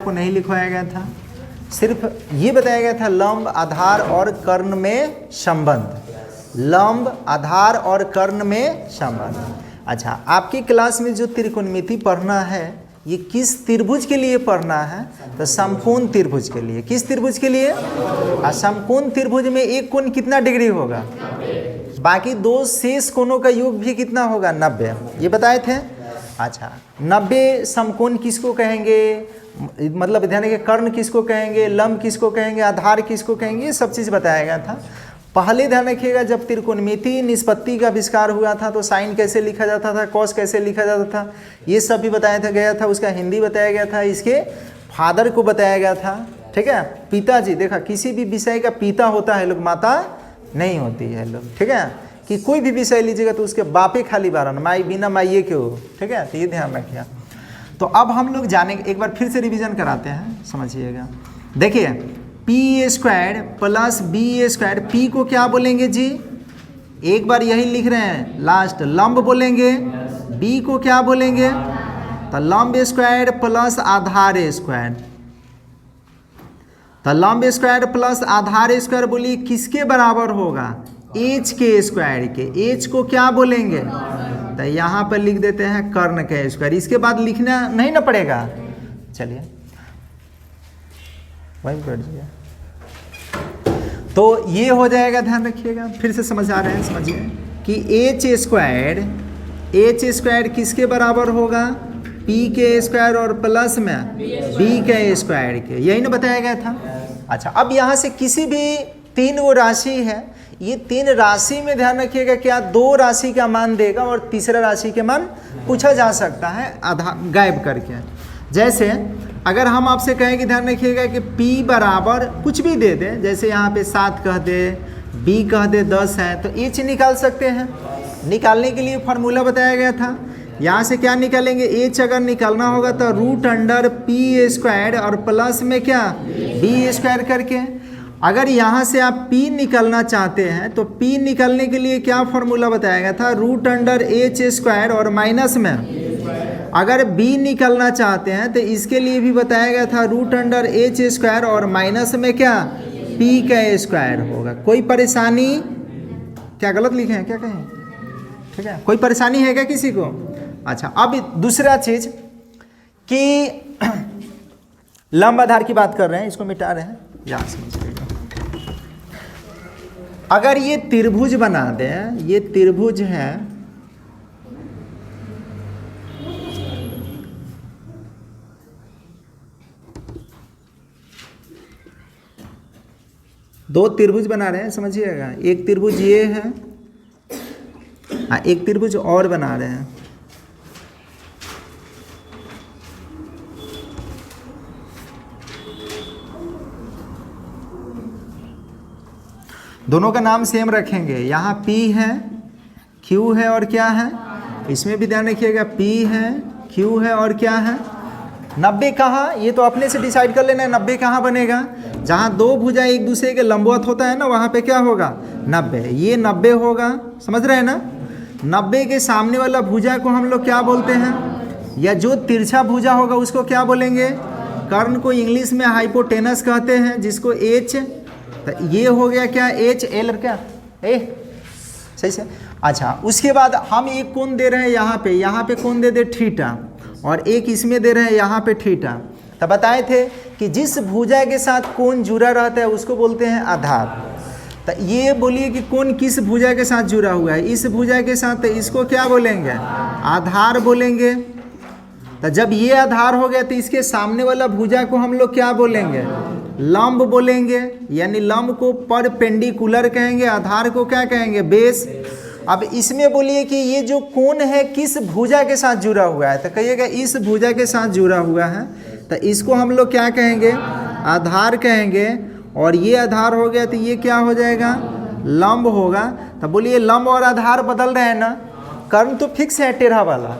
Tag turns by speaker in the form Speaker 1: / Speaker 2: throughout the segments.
Speaker 1: आपको नहीं लिखवाया गया था, सिर्फ ये बताया गया था लंब, आधार और कर्ण में संबंध। लंब, आधार और कर्ण में संबंध। अच्छा, आपकी क्लास में जो त्रिकोणमिति पढ़ना है ये किस त्रिभुज के लिए पढ़ना है? तो समकोण त्रिभुज के लिए। किस त्रिभुज के लिए? समकोण त्रिभुज में एक कोण कितना डिग्री होगा? बाकी दो शेष कोणों का योग भी कितना होगा? 90। ये बताए थे। अच्छा, 90 समकोण किसको कहेंगे? मतलब ध्यान रखिए, कर्ण किसको कहेंगे, लंब किसको कहेंगे, आधार किसको कहेंगे, ये सब चीज़ बताया गया था। पहले ध्यान रखिएगा, जब त्रिकोणमिति निष्पत्ति का आविष्कार हुआ था तो साइन कैसे लिखा जाता था, कॉस कैसे लिखा जाता था, ये सब भी बताया था गया था। उसका हिंदी बताया गया था, इसके फादर को बताया गया था। ठीक है, पिताजी। देखा, किसी भी विषय का पिता होता है लोग, माता नहीं होती है लोग। ठीक है, कि कोई भी विषय लीजिएगा तो उसके बापे खाली बारन, माई बिना माइये के हो। ठीक है, तो ये ध्यान रखिए। तो अब हम लोग जानेंगे, एक बार फिर से रिवीजन कराते हैं, समझिएगा। देखिए, P square plus B square, P को क्या बोलेंगे जी? एक बार यही लिख रहे हैं लास्ट, लंब बोलेंगे। बी को क्या बोलेंगे? तो लंब स्क्वायर प्लस आधार स्क्वायर। तो लंब स्क्वायर प्लस आधार स्क्वायर बोलिए किसके बराबर होगा? एच के स्क्वायर के। एच को क्या बोलेंगे? तो यहाँ पर लिख देते हैं कर्ण के स्क्वायर। इसके बाद लिखना नहीं ना पड़ेगा। चलिए वही बैठ जाइए। तो ये हो जाएगा, ध्यान रखिएगा, फिर से समझ आ रहे हैं, समझिए कि एच स्क्वायर किसके बराबर होगा? पी के स्क्वायर और प्लस में बी के स्क्वायर के। यही ना बताया गया था। अच्छा, अब यहाँ से किसी भी तीन वो राशि है, ये तीन राशि में ध्यान रखिएगा क्या दो राशि का मान देगा और तीसरा राशि के मान पूछा जा सकता है आधा गायब करके। जैसे अगर हम आपसे कहें कि ध्यान रखिएगा कि P बराबर कुछ भी दे दें, जैसे यहाँ पे 7 कह दे, B कह दे 10 है, तो H निकाल सकते हैं। निकालने के लिए फार्मूला बताया गया था। यहाँ से क्या निकालेंगे? H अगर निकालना होगा तो √P स्क्वायर और प्लस में क्या B स्क्वायर करके। अगर यहाँ से आप P निकालना चाहते हैं तो P निकालने के लिए क्या फार्मूला बताया गया था? √H स्क्वायर और माइनस में। अगर B निकालना चाहते हैं तो इसके लिए भी बताया गया था √H स्क्वायर और माइनस में क्या P का स्क्वायर होगा। कोई परेशानी? क्या गलत लिखे हैं क्या कहें? ठीक है, कोई परेशानी है क्या किसी को? अच्छा, अब दूसरा चीज कि लंब आधार की बात कर रहे हैं, इसको मिटा रहे हैं, याद समझिएगा। अगर ये त्रिभुज बना दें, ये त्रिभुज है, दो त्रिभुज बना रहे हैं, समझिएगा। एक त्रिभुज ये है, हाँ, एक त्रिभुज और बना रहे हैं। दोनों का नाम सेम रखेंगे। यहाँ P है, Q है और क्या है? इसमें भी ध्यान रखिएगा, P है, Q है और क्या है? 90 कहाँ? ये तो अपने से डिसाइड कर लेना है 90 कहाँ बनेगा। जहाँ दो भुजा एक दूसरे के लंबवत होता है ना, वहाँ पे क्या होगा? 90। ये 90 होगा, समझ रहे हैं ना? 90 के सामने वाला भुजा को हम लोग क्या बोलते हैं? या जो तिरछा भुजा होगा उसको क्या बोलेंगे? कर्ण को इंग्लिश में हाइपोटेनस कहते हैं, जिसको H। तो ये हो गया क्या? HL क्या सही से। अच्छा, उसके बाद हम एक कोण दे रहे हैं यहाँ पे कोण दे दे थीटा, और एक इसमें दे रहे हैं यहाँ पे थीटा। तो बताए थे कि जिस भुजा के साथ कोण जुड़ा रहता है उसको बोलते हैं आधार। तो ये बोलिए कि कोण किस भुजा के साथ जुड़ा हुआ है? इस भुजा के साथ, तो इसको क्या बोलेंगे? आधार बोलेंगे। तो जब ये आधार हो गया तो इसके सामने वाला भुजा को हम लोग क्या बोलेंगे? लंब बोलेंगे, यानी लंब को परपेंडिकुलर कहेंगे, आधार को क्या कहेंगे? बेस। अब इसमें बोलिए कि ये जो कोण है किस भुजा के साथ जुड़ा हुआ है? तो कहिएगा इस भुजा के साथ जुड़ा हुआ है, तो इसको हम लोग क्या कहेंगे? आधार कहेंगे। और ये आधार हो गया तो ये क्या हो जाएगा? लंब होगा। तो बोलिए लंब और आधार बदल रहे हैं ना? कर्ण तो फिक्स है टेढ़ा वाला,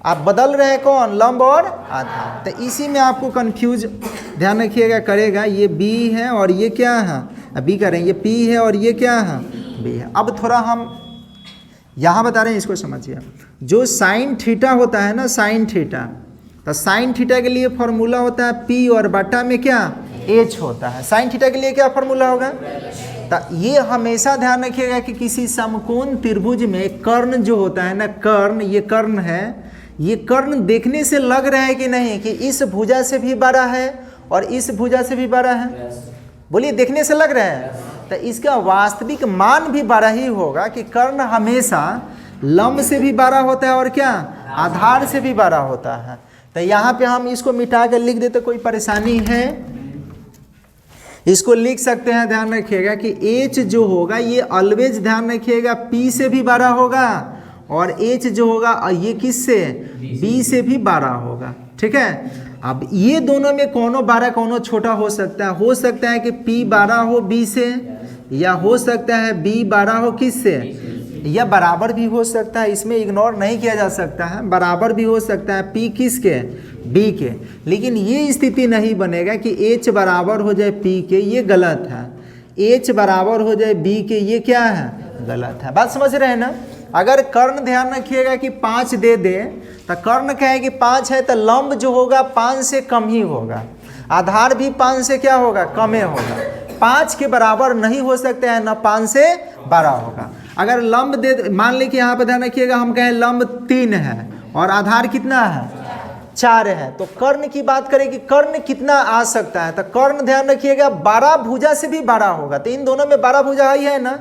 Speaker 1: आप बदल रहे हैं कौन? लंब और आधार। तो इसी में आपको कंफ्यूज ध्यान रखिएगा करेगा। ये B है और ये क्या है? B कह रहे हैं, ये P है और ये क्या है? B है। अब थोड़ा हम यहाँ बता रहे हैं, इसको समझिए। जो साइन थीटा होता है ना, साइन थीटा, तो साइन थीटा के लिए फॉर्मूला होता है पी और बटा में क्या एच होता है। साइन थीटा के लिए क्या फॉर्मूला होगा? तो ये हमेशा ध्यान रखिएगा कि किसी समकोण त्रिभुज में कर्ण जो होता है ना, कर्ण, ये कर्ण है, ये कर्ण देखने से लग रहा है कि नहीं कि इस भुजा से भी बड़ा है और इस भुजा से भी बड़ा है? बोलिए, देखने से लग रहा है। तो इसका वास्तविक मान भी बड़ा ही होगा कि कर्ण हमेशा लंब से भी बड़ा होता है और क्या आधार से भी बड़ा होता है। तो यहाँ पे हम इसको मिटा कर लिख देते, कोई परेशानी है? इसको लिख सकते हैं, ध्यान रखिएगा कि h जो होगा ये ऑलवेज ध्यान रखिएगा p से भी बड़ा होगा और h जो होगा ये किस से b से भी बड़ा होगा। ठीक है, अब ये दोनों में कोनो बड़ा कोनो छोटा हो सकता है। हो सकता है कि p बड़ा हो b से, या हो सकता है b बड़ा हो किस से, या बराबर भी हो सकता है। इसमें इग्नोर नहीं किया जा सकता है, बराबर भी हो सकता है p किसके, b के। लेकिन ये स्थिति नहीं बनेगा कि h बराबर हो जाए p के, ये गलत है। h बराबर हो जाए b के, ये क्या है, गलत है। बात समझ रहे हैं ना? अगर कर्ण ध्यान रखिएगा कि 5 दे दे, तो कर्ण कहे कि 5 है, तो लंब जो होगा 5 से कम ही होगा, आधार भी 5 से क्या होगा, कम ही होगा। 5 के बराबर नहीं हो सकते हैं, ना 5 से बड़ा होगा। अगर लंब दे, मान ली कि यहाँ पर ध्यान रखिएगा हम कहें लंब 3 है और आधार कितना है, 4 है, तो कर्ण की बात करें कि कर्ण कितना आ सकता है, तो कर्ण ध्यान रखिएगा 12 भुजा से भी बड़ा होगा। तो इन दोनों में 12 भुजा ही है ना,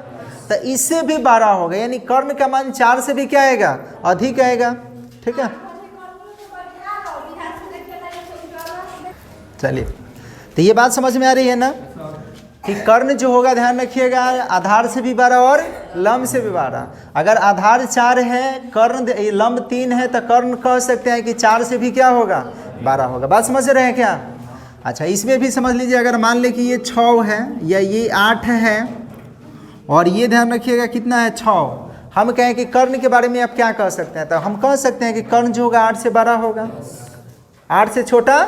Speaker 1: तो इससे भी 12 होगा, यानी कर्ण का मान 4 से भी क्या आएगा, अधिक आएगा। ठीक है, चलिए, तो ये बात समझ में आ रही है ना कि कर्ण जो होगा ध्यान रखिएगा आधार से भी बड़ा और लंब से भी बड़ा। अगर आधार 4 है, कर्ण लंब 3 है, तो कर्ण कह सकते हैं कि 4 से भी क्या होगा, 12 होगा। बात समझ रहे हैं क्या? अच्छा, इसमें भी समझ लीजिए, अगर मान ले कि ये 6 है या ये 8 है और ये ध्यान रखिएगा कितना है, 6, हम कहें कि कर्ण के बारे में आप क्या कह सकते हैं? तो हम कह सकते हैं कि कर्ण जो होगा 8 से बड़ा होगा, 8 से छोटा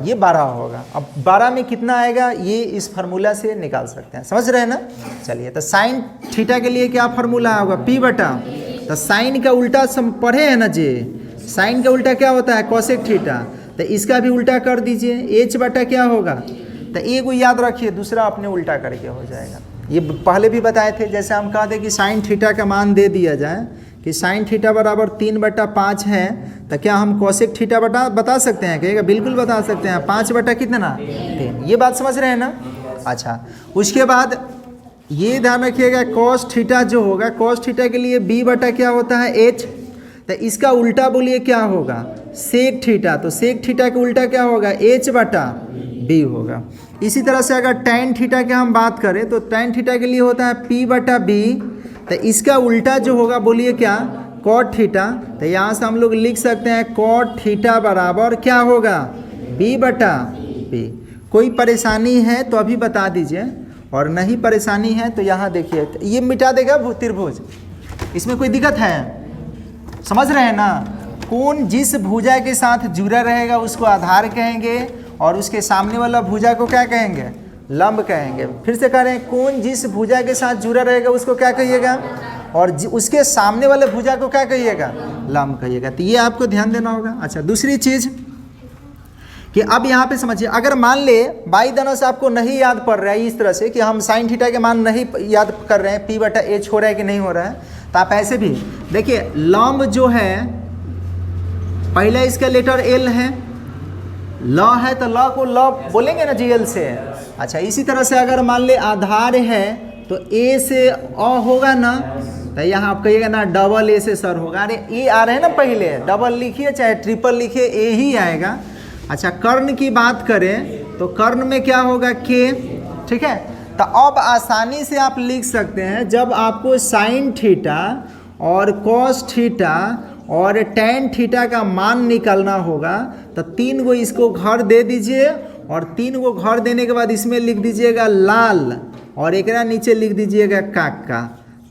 Speaker 1: ये 12 होगा। अब 12 में कितना आएगा, ये इस फार्मूला से निकाल सकते हैं। समझ रहे हैं ना? चलिए, तो साइन थीटा के लिए क्या फार्मूला होगा, p बटा, तो साइन का उल्टा पढ़े हैं ना जी, साइन का उल्टा क्या होता है, कोसेक थीटा, तो इसका भी उल्टा कर दीजिए, h बटा क्या होगा, तो एक को याद रखिए, दूसरा अपने उल्टा करके हो जाएगा। ये पहले भी बताए थे, जैसे हम कहते कि साइन थीटा का मान दे दिया जाए कि साइन थीटा बराबर 3/5 है, तो क्या हम कोसेक थीटा बता सकते हैं? कहेगा बिल्कुल बता सकते हैं, 5 बटा कितना, 3। ये बात समझ रहे हैं ना? अच्छा, उसके बाद ये ध्यान रखिएगा कोस थीटा जो होगा, कोस थीटा के लिए b बटा क्या होता है, h, तो इसका उल्टा बोलिए क्या होगा, सेक थीटा, तो सेक थीटा का उल्टा क्या होगा, h बटा b होगा। इसी तरह से अगर टैन थीटा की हम बात करें तो टैन थीटा के लिए होता है p बटा b, तो इसका उल्टा जो होगा बोलिए क्या, कॉट थीटा, तो यहाँ से हम लोग लिख सकते हैं कॉट थीटा बराबर क्या होगा, b बटा b। कोई परेशानी है तो अभी बता दीजिए, और नहीं परेशानी है तो यहाँ देखिए, ये मिटा देगा त्रिभुज, इसमें कोई दिक्कत है? समझ रहे हैं ना? कोण जिस भुजा के साथ जुड़ा रहेगा उसको आधार कहेंगे और उसके सामने वाला भुजा को क्या कहेंगे, लंब कहेंगे। फिर से कह रहे हैं, कोण जिस भुजा के साथ जुड़ा रहेगा उसको क्या कहिएगा, और उसके सामने वाले भुजा को क्या कहिएगा, लंब कहिएगा। तो ये आपको ध्यान देना होगा। अच्छा, दूसरी चीज़ कि अब यहाँ पे समझिए, अगर मान ले बाई दाना से आपको नहीं याद पड़ रहा है इस तरह से कि हम साइन थीटा के मान नहीं याद कर रहे हैं, p बटा h हो रहा है कि नहीं हो रहा है, तो आप ऐसे भी देखिए, लंब जो है पहले इसका लेटर l है, ल है तो ल को ल बोलेंगे ना जी, l से। अच्छा, इसी तरह से अगर मान ले आधार है तो a से अ होगा ना, तो यहाँ आप कहिएगा ना डबल a से सर होगा। अरे ए आ रहे हैं ना, पहले डबल लिखिए चाहे ट्रिपल लिखिए, a ही आएगा। अच्छा, कर्ण की बात करें तो कर्ण में क्या होगा, k। ठीक है, तो अब आसानी से आप लिख सकते हैं, जब आपको साइन थीटा और कॉस थीटा और टैन थीटा का मान निकालना होगा, तो 3 को इसको घर दे दीजिए, और 3 को घर देने के बाद इसमें लिख दीजिएगा लाल, और एक नीचे लिख दीजिएगा काका।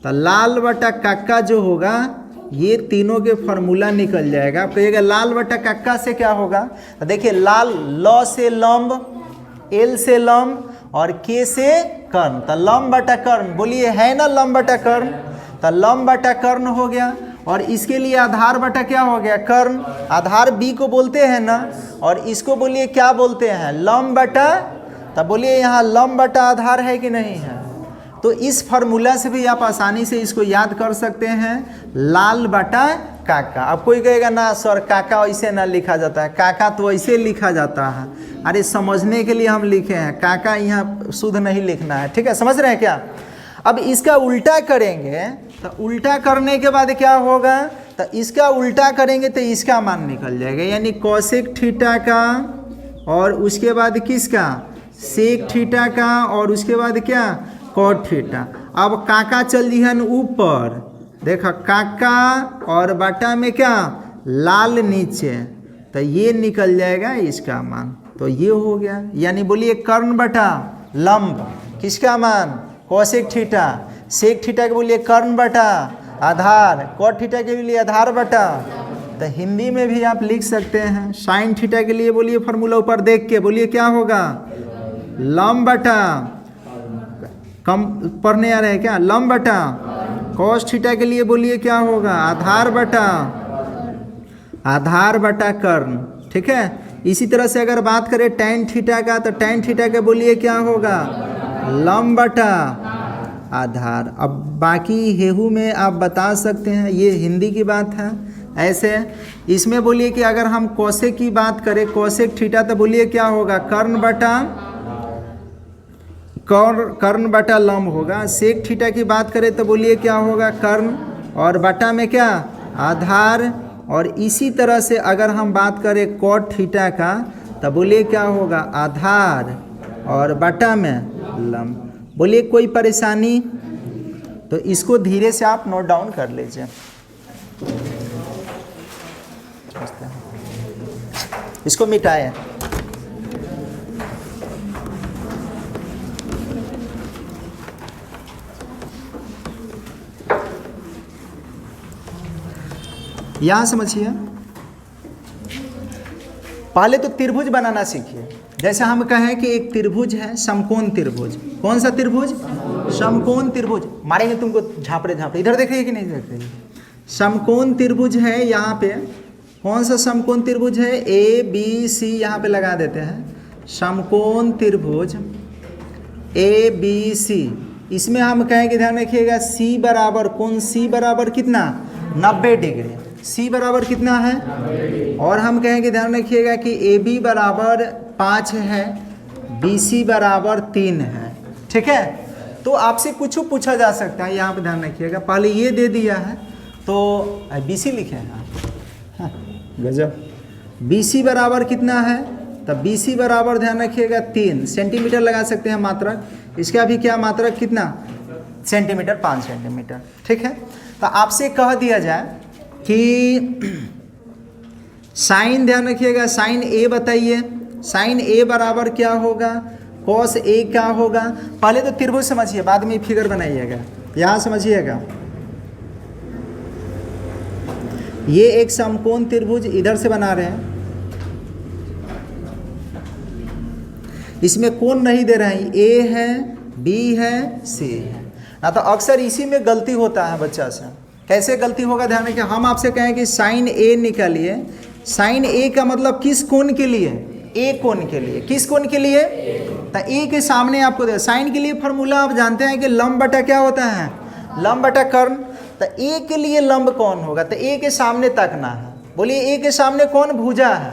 Speaker 1: तो लाल बटा काका जो होगा, ये तीनों के फॉर्मूला निकल जाएगा। आप कहिएगा लाल बटा काका से क्या होगा, तो देखिए लाल, ल से लंब, l से लंब और k से कर्ण, तो लंब बटा कर्ण, बोलिए है ना लंब बटा कर्ण, तो लंब बटा कर्ण हो गया। और इसके लिए आधार बटा क्या हो गया, कर्ण। आधार बी को बोलते हैं ना, और इसको बोलिए क्या बोलते हैं, लंब बटा। तब बोलिए यहाँ लंब बटा आधार है कि नहीं है। तो इस फार्मूला से भी आप आसानी से इसको याद कर सकते हैं, लाल बटा काका। अब कोई कहेगा ना सर काका ऐसे ना लिखा जाता है, काका तो ऐसे लिखा जाता है। अरे समझने के लिए हम लिखे हैं, काका यहाँ शुद्ध नहीं लिखना है, ठीक है, समझ रहे हैं क्या। अब इसका उल्टा करेंगे तो उल्टा करने के बाद क्या होगा, तो इसका उल्टा करेंगे तो इसका मान निकल जाएगा, यानी कोसेक थीटा का और उसके बाद किसका, सेक थीटा का और उसके बाद क्या, कॉट थीटा। अब काका चल दिहन ऊपर, देखो काका और बटा में क्या, लाल नीचे, तो ये निकल जाएगा इसका मान। तो ये हो गया, यानी बोलिए कर्ण बटा लंब, किसका मान, कोसेक थीटा। सेक थीटा के बोलिए कर्ण बटा आधार, कॉट थीटा के लिए आधार बटा। तो हिंदी में भी आप लिख सकते हैं, साइन थीटा के लिए बोलिए फार्मूला ऊपर देख के बोलिए क्या होगा, लंब बटा, कम पढ़ने आ रहे हैं क्या, लंब बटा। कॉस थीटा के लिए बोलिए क्या होगा, आधार बटा, आधार बटा कर्ण, ठीक है। इसी तरह से अगर बात करें टैन थीटा का, तो टैन थीटा के बोलिए क्या होगा, लंब बटा आधार। अब बाकी हेहू में आप बता सकते हैं, ये हिंदी की बात है। ऐसे इसमें बोलिए कि अगर हम कोसेक की बात करें, कोसेक थीटा, तो बोलिए क्या होगा, कर्ण बटा कर्ण बटा लंब होगा। सेक थीटा की बात करें तो बोलिए क्या होगा, कर्ण और बटा में क्या, आधार। और इसी तरह से अगर हम बात करें कॉट थीटा का, तो बोलिए क्या होगा, आधार और बटा में लंब। बोलिए कोई परेशानी, तो इसको धीरे से आप नोट डाउन कर लीजिए। इसको मिटाएं। यहाँ समझिए, पहले तो त्रिभुज बनाना सीखिए। जैसे हम कहें कि एक त्रिभुज है, समकोण त्रिभुज। कौन सा त्रिभुज, समकोण त्रिभुज। मारेंगे तुमको झापड़े झापड़े, इधर देख रही है कि नहीं देख रही है। समकोण त्रिभुज है, यहाँ पे कौन सा समकोण त्रिभुज है, ए बी सी यहाँ पे लगा देते हैं। समकोण त्रिभुज ए बी सी, इसमें हम कहें कि ध्यान रखिएगा सी बराबर, कौन सी बराबर कितना, 90 डिग्री। सी बराबर कितना है, और हम कहेंगे ध्यान रखिएगा कि ए बी बराबर 5 है, बी सी बराबर 3 है, ठीक है। तो आपसे कुछ पूछा जा सकता है, यहाँ पे ध्यान रखिएगा। पहले ये दे दिया है तो बी सी लिखे हैं, हाँ, गजब। बी सी बराबर कितना है, तब बी सी बराबर ध्यान रखिएगा 3 सेंटीमीटर लगा सकते हैं मात्रक। इसका भी क्या मात्रक कितना, सेंटीमीटर, 5 सेंटीमीटर, ठीक है। तो आपसे कह दिया जाए कि साइन ध्यान रखिएगा, साइन ए बताइए, साइन ए बराबर क्या होगा, कॉस ए क्या होगा। पहले तो त्रिभुज समझिए, बाद में फिगर बनाइएगा। यहाँ समझिएगा, ये एक समकोण त्रिभुज इधर से बना रहे हैं, इसमें कोण नहीं दे रहे हैं, ए है, बी है, सी है ना। तो अक्सर इसी में गलती होता है बच्चा से। कैसे गलती होगा, ध्यान रखिए। हम आपसे कहें कि साइन ए निकालिए, साइन ए का मतलब किस कोण के लिए, ए कोण के लिए। किस कोण के लिए, तो ए के सामने आपको दे। साइन के लिए फार्मूला आप जानते हैं कि लंब बटा क्या होता है, लंब बटा कर्ण। तो ए के लिए लंब कौन होगा, तो ए के सामने तकना है। बोलिए ए के सामने कौन भुजा है,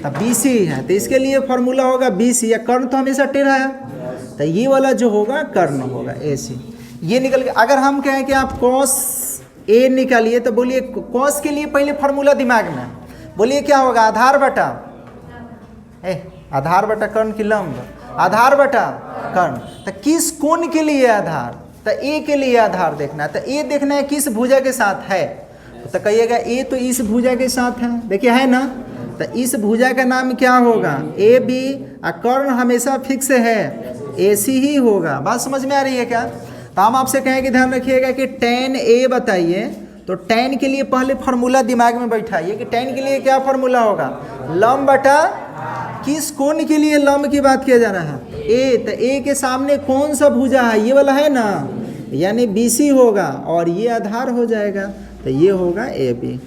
Speaker 1: तो बी सी है, तो इसके लिए फार्मूला होगा बी सी। या कर्ण तो हमेशा टेढ़ा है, तो ये वाला जो होगा कर्ण होगा, ए सी। ये निकल गया। अगर हम कहें कि आप कॉस ए निकालिए, तो बोलिए कॉस के लिए पहले फार्मूला दिमाग में, बोलिए क्या होगा, आधार बटा आधार बटा कर्ण की लंब, आधार बटा कर्ण। तो किस कोण के लिए आधार, तो ए के लिए आधार देखना है। तो ए देखना है किस भुजा के साथ है, तो कहिएगा ए तो इस भुजा के साथ है, देखिए है ना। तो इस भुजा का नाम क्या होगा, ए बी। और कर्ण हमेशा फिक्स है, ए सी ही होगा। बात समझ में आ रही है क्या। तो हम आपसे कहें कि ध्यान रखिएगा कि tan ए बताइए, तो tan के लिए पहले फार्मूला दिमाग में बैठाइए कि tan के लिए क्या फार्मूला होगा, लंब बटा किस कोण के लिए लंब की बात किया जा रहा है, ए। तो ए के सामने कौन सा भुजा है, ये वाला है ना, यानी BC होगा, और ये आधार हो जाएगा। तो ये होगा ए बी।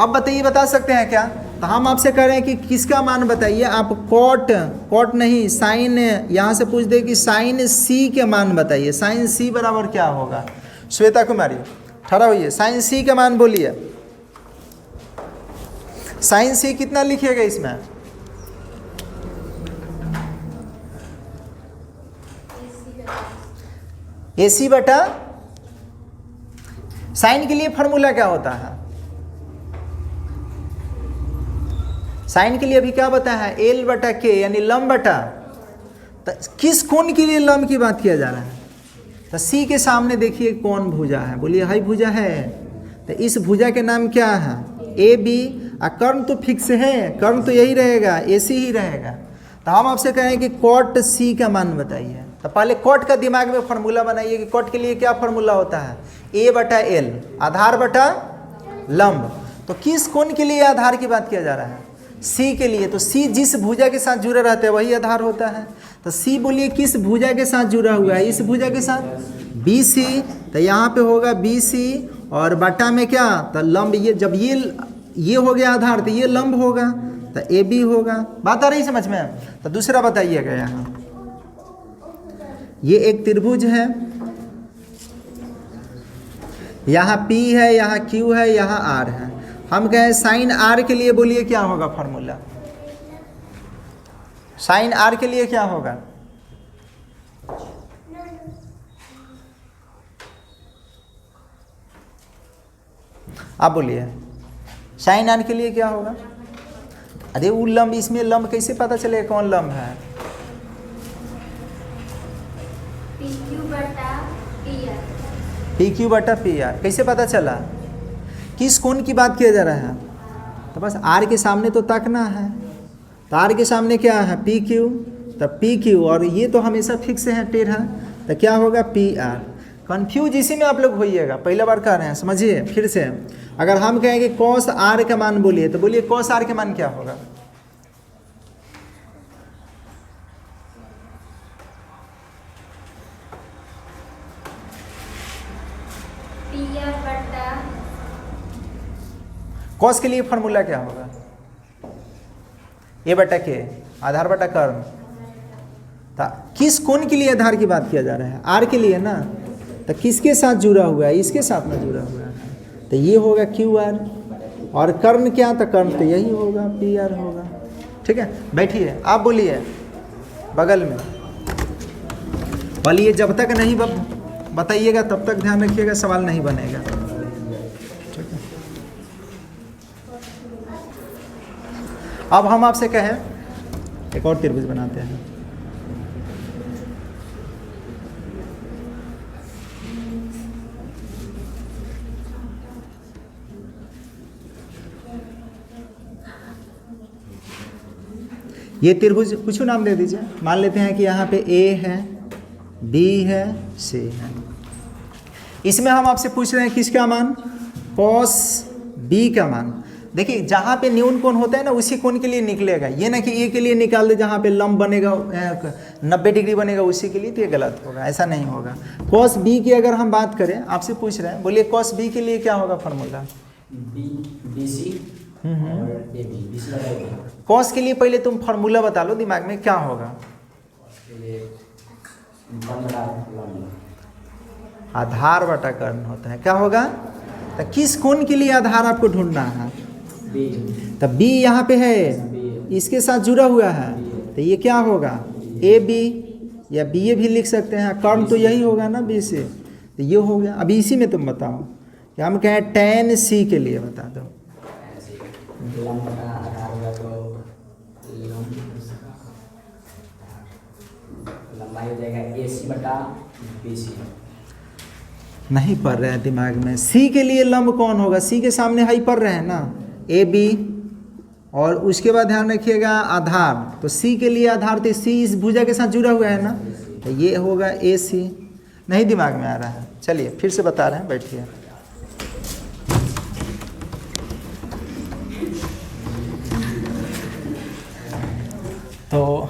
Speaker 1: अब बताइए, बता सकते हैं क्या? तो हम आपसे कह रहे हैं कि किसका मान बताइए। आप कॉट नहीं साइन, यहाँ से पूछ दे कि साइन सी के मान बताइए। साइन सी बराबर क्या होगा? श्वेता कुमारी ठहरा हुई है, साइन सी का मान बोलिए। साइन सी कितना लिखिएगा इसमें? AC बटा साइन के लिए फॉर्मूला क्या होता है? साइन के लिए अभी क्या बताया है? L बटा के, यानी लंब बटा। तो किस कोण के लिए लंब की बात किया जा रहा है? तो C के सामने देखिए कौन भुजा है, बोलिए हाई भुजा है। तो इस भुजा के नाम क्या है? A B. कर्ण तो फिक्स है, कर्ण तो यही रहेगा, AC ही रहेगा। तो हम आपसे कहें कि कॉट C का मान बताइए। तो पहले कॉट का दिमाग में फॉर्मूला बनाइए कि कॉट के लिए क्या फॉर्मूला होता है? A बटा L, आधार बटा लंब। तो किस कोण के लिए आधार की बात किया जा रहा है? C के लिए। तो C जिस भुजा के साथ जुड़ा रहता है वही आधार होता है। तो C बोलिए किस भुजा के साथ जुड़ा हुआ है? इस भुजा के साथ BC। तो यहाँ पे होगा BC और बटा में क्या? तो लंब। ये जब ये हो गया आधार तो ये लंब होगा, तो AB होगा। बात आ रही समझ में? तो दूसरा बताइएगा, यहाँ ये एक त्रिभुज है, यहाँ P है, यहाँ Q है, यहाँ R है। हम कहें साइन R के लिए बोलिए क्या होगा फॉर्मूला? साइन R के लिए क्या होगा? आप बोलिए साइन R के लिए क्या होगा? अरे वो लंब, इसमें लंब कैसे पता चलेगा कौन लंब है? PQ बटा PR। कैसे पता चला? किस कोण की बात किया जा रहा है? तो बस R के सामने तो तकना है। तो R के सामने क्या है? PQ। तो PQ और ये तो हमेशा फिक्स है टेढ़ा, तो क्या होगा? PR। कंफ्यूज इसी में आप लोग होइएगा, पहला बार कह रहे हैं, समझिए फिर से। अगर हम कहेंगे कॉस R का मान बोलिए, तो बोलिए कॉस R के मान क्या होगा? कॉस के लिए फॉर्मूला क्या होगा? A बटा के, आधार बटा कर्ण। किस कोण के लिए आधार की बात किया जा रहा है? R के लिए ना। तो किसके साथ जुड़ा हुआ है? इसके साथ में जुड़ा हुआ है, तो ये होगा QR। और कर्ण क्या? तो कर्ण तो यही होगा, PR होगा। ठीक है, बैठिए आप बोलिए बगल में। बोलिए, जब तक नहीं बताइएगा तब तक ध्यान रखिएगा, सवाल नहीं बनेगा। ठीक है, अब हम आपसे कहें एक और त्रिभुज बनाते हैं। ये त्रिभुज कुछ नाम दे दीजिए। मान लेते हैं कि यहाँ पे A है, B है, C है। इसमें हम आपसे पूछ रहे हैं किसका मान? cos B का मान। देखिए जहाँ पे न्यून कोण होता है ना, उसी कोण के लिए निकलेगा। ये ना कि A के लिए निकाल दे जहाँ पे लंब बनेगा 90 डिग्री बनेगा उसी के लिए, तो ये गलत होगा, ऐसा नहीं होगा। cos B की अगर हम बात करें, आपसे पूछ रहे हैं, बोलिए cos B के लिए क्या होगा फॉर्मूला?
Speaker 2: BC और AB।
Speaker 1: कॉस के लिए पहले तुम फॉर्मूला बता लो दिमाग में, क्या होगा? आधार बटा कर्ण होता है। क्या होगा? तो किस कोण के लिए आधार आपको ढूंढना है? तो B यहाँ पे है, इसके साथ जुड़ा हुआ है, तो ये क्या होगा? AB या BA भी लिख सकते हैं। कर्ण तो यही होगा ना B से, तो ये हो गया। अभी इसी में तुम बताओ, क्या हम कहें tan C के लिए बता दो।
Speaker 2: लंबाई हो जाएगा AC बटा BC।
Speaker 1: नहीं पढ़ रहे हैं दिमाग में। C के लिए लंब कौन होगा? C के सामने हाई पढ़ रहे हैं ना, AB। और उसके बाद ध्यान रखिएगा आधार, तो C के लिए आधार, तो C इस भुजा के साथ जुड़ा हुआ है ना, तो ये होगा AC। नहीं दिमाग में आ रहा है? चलिए फिर से बता रहे हैं, बैठिए। तो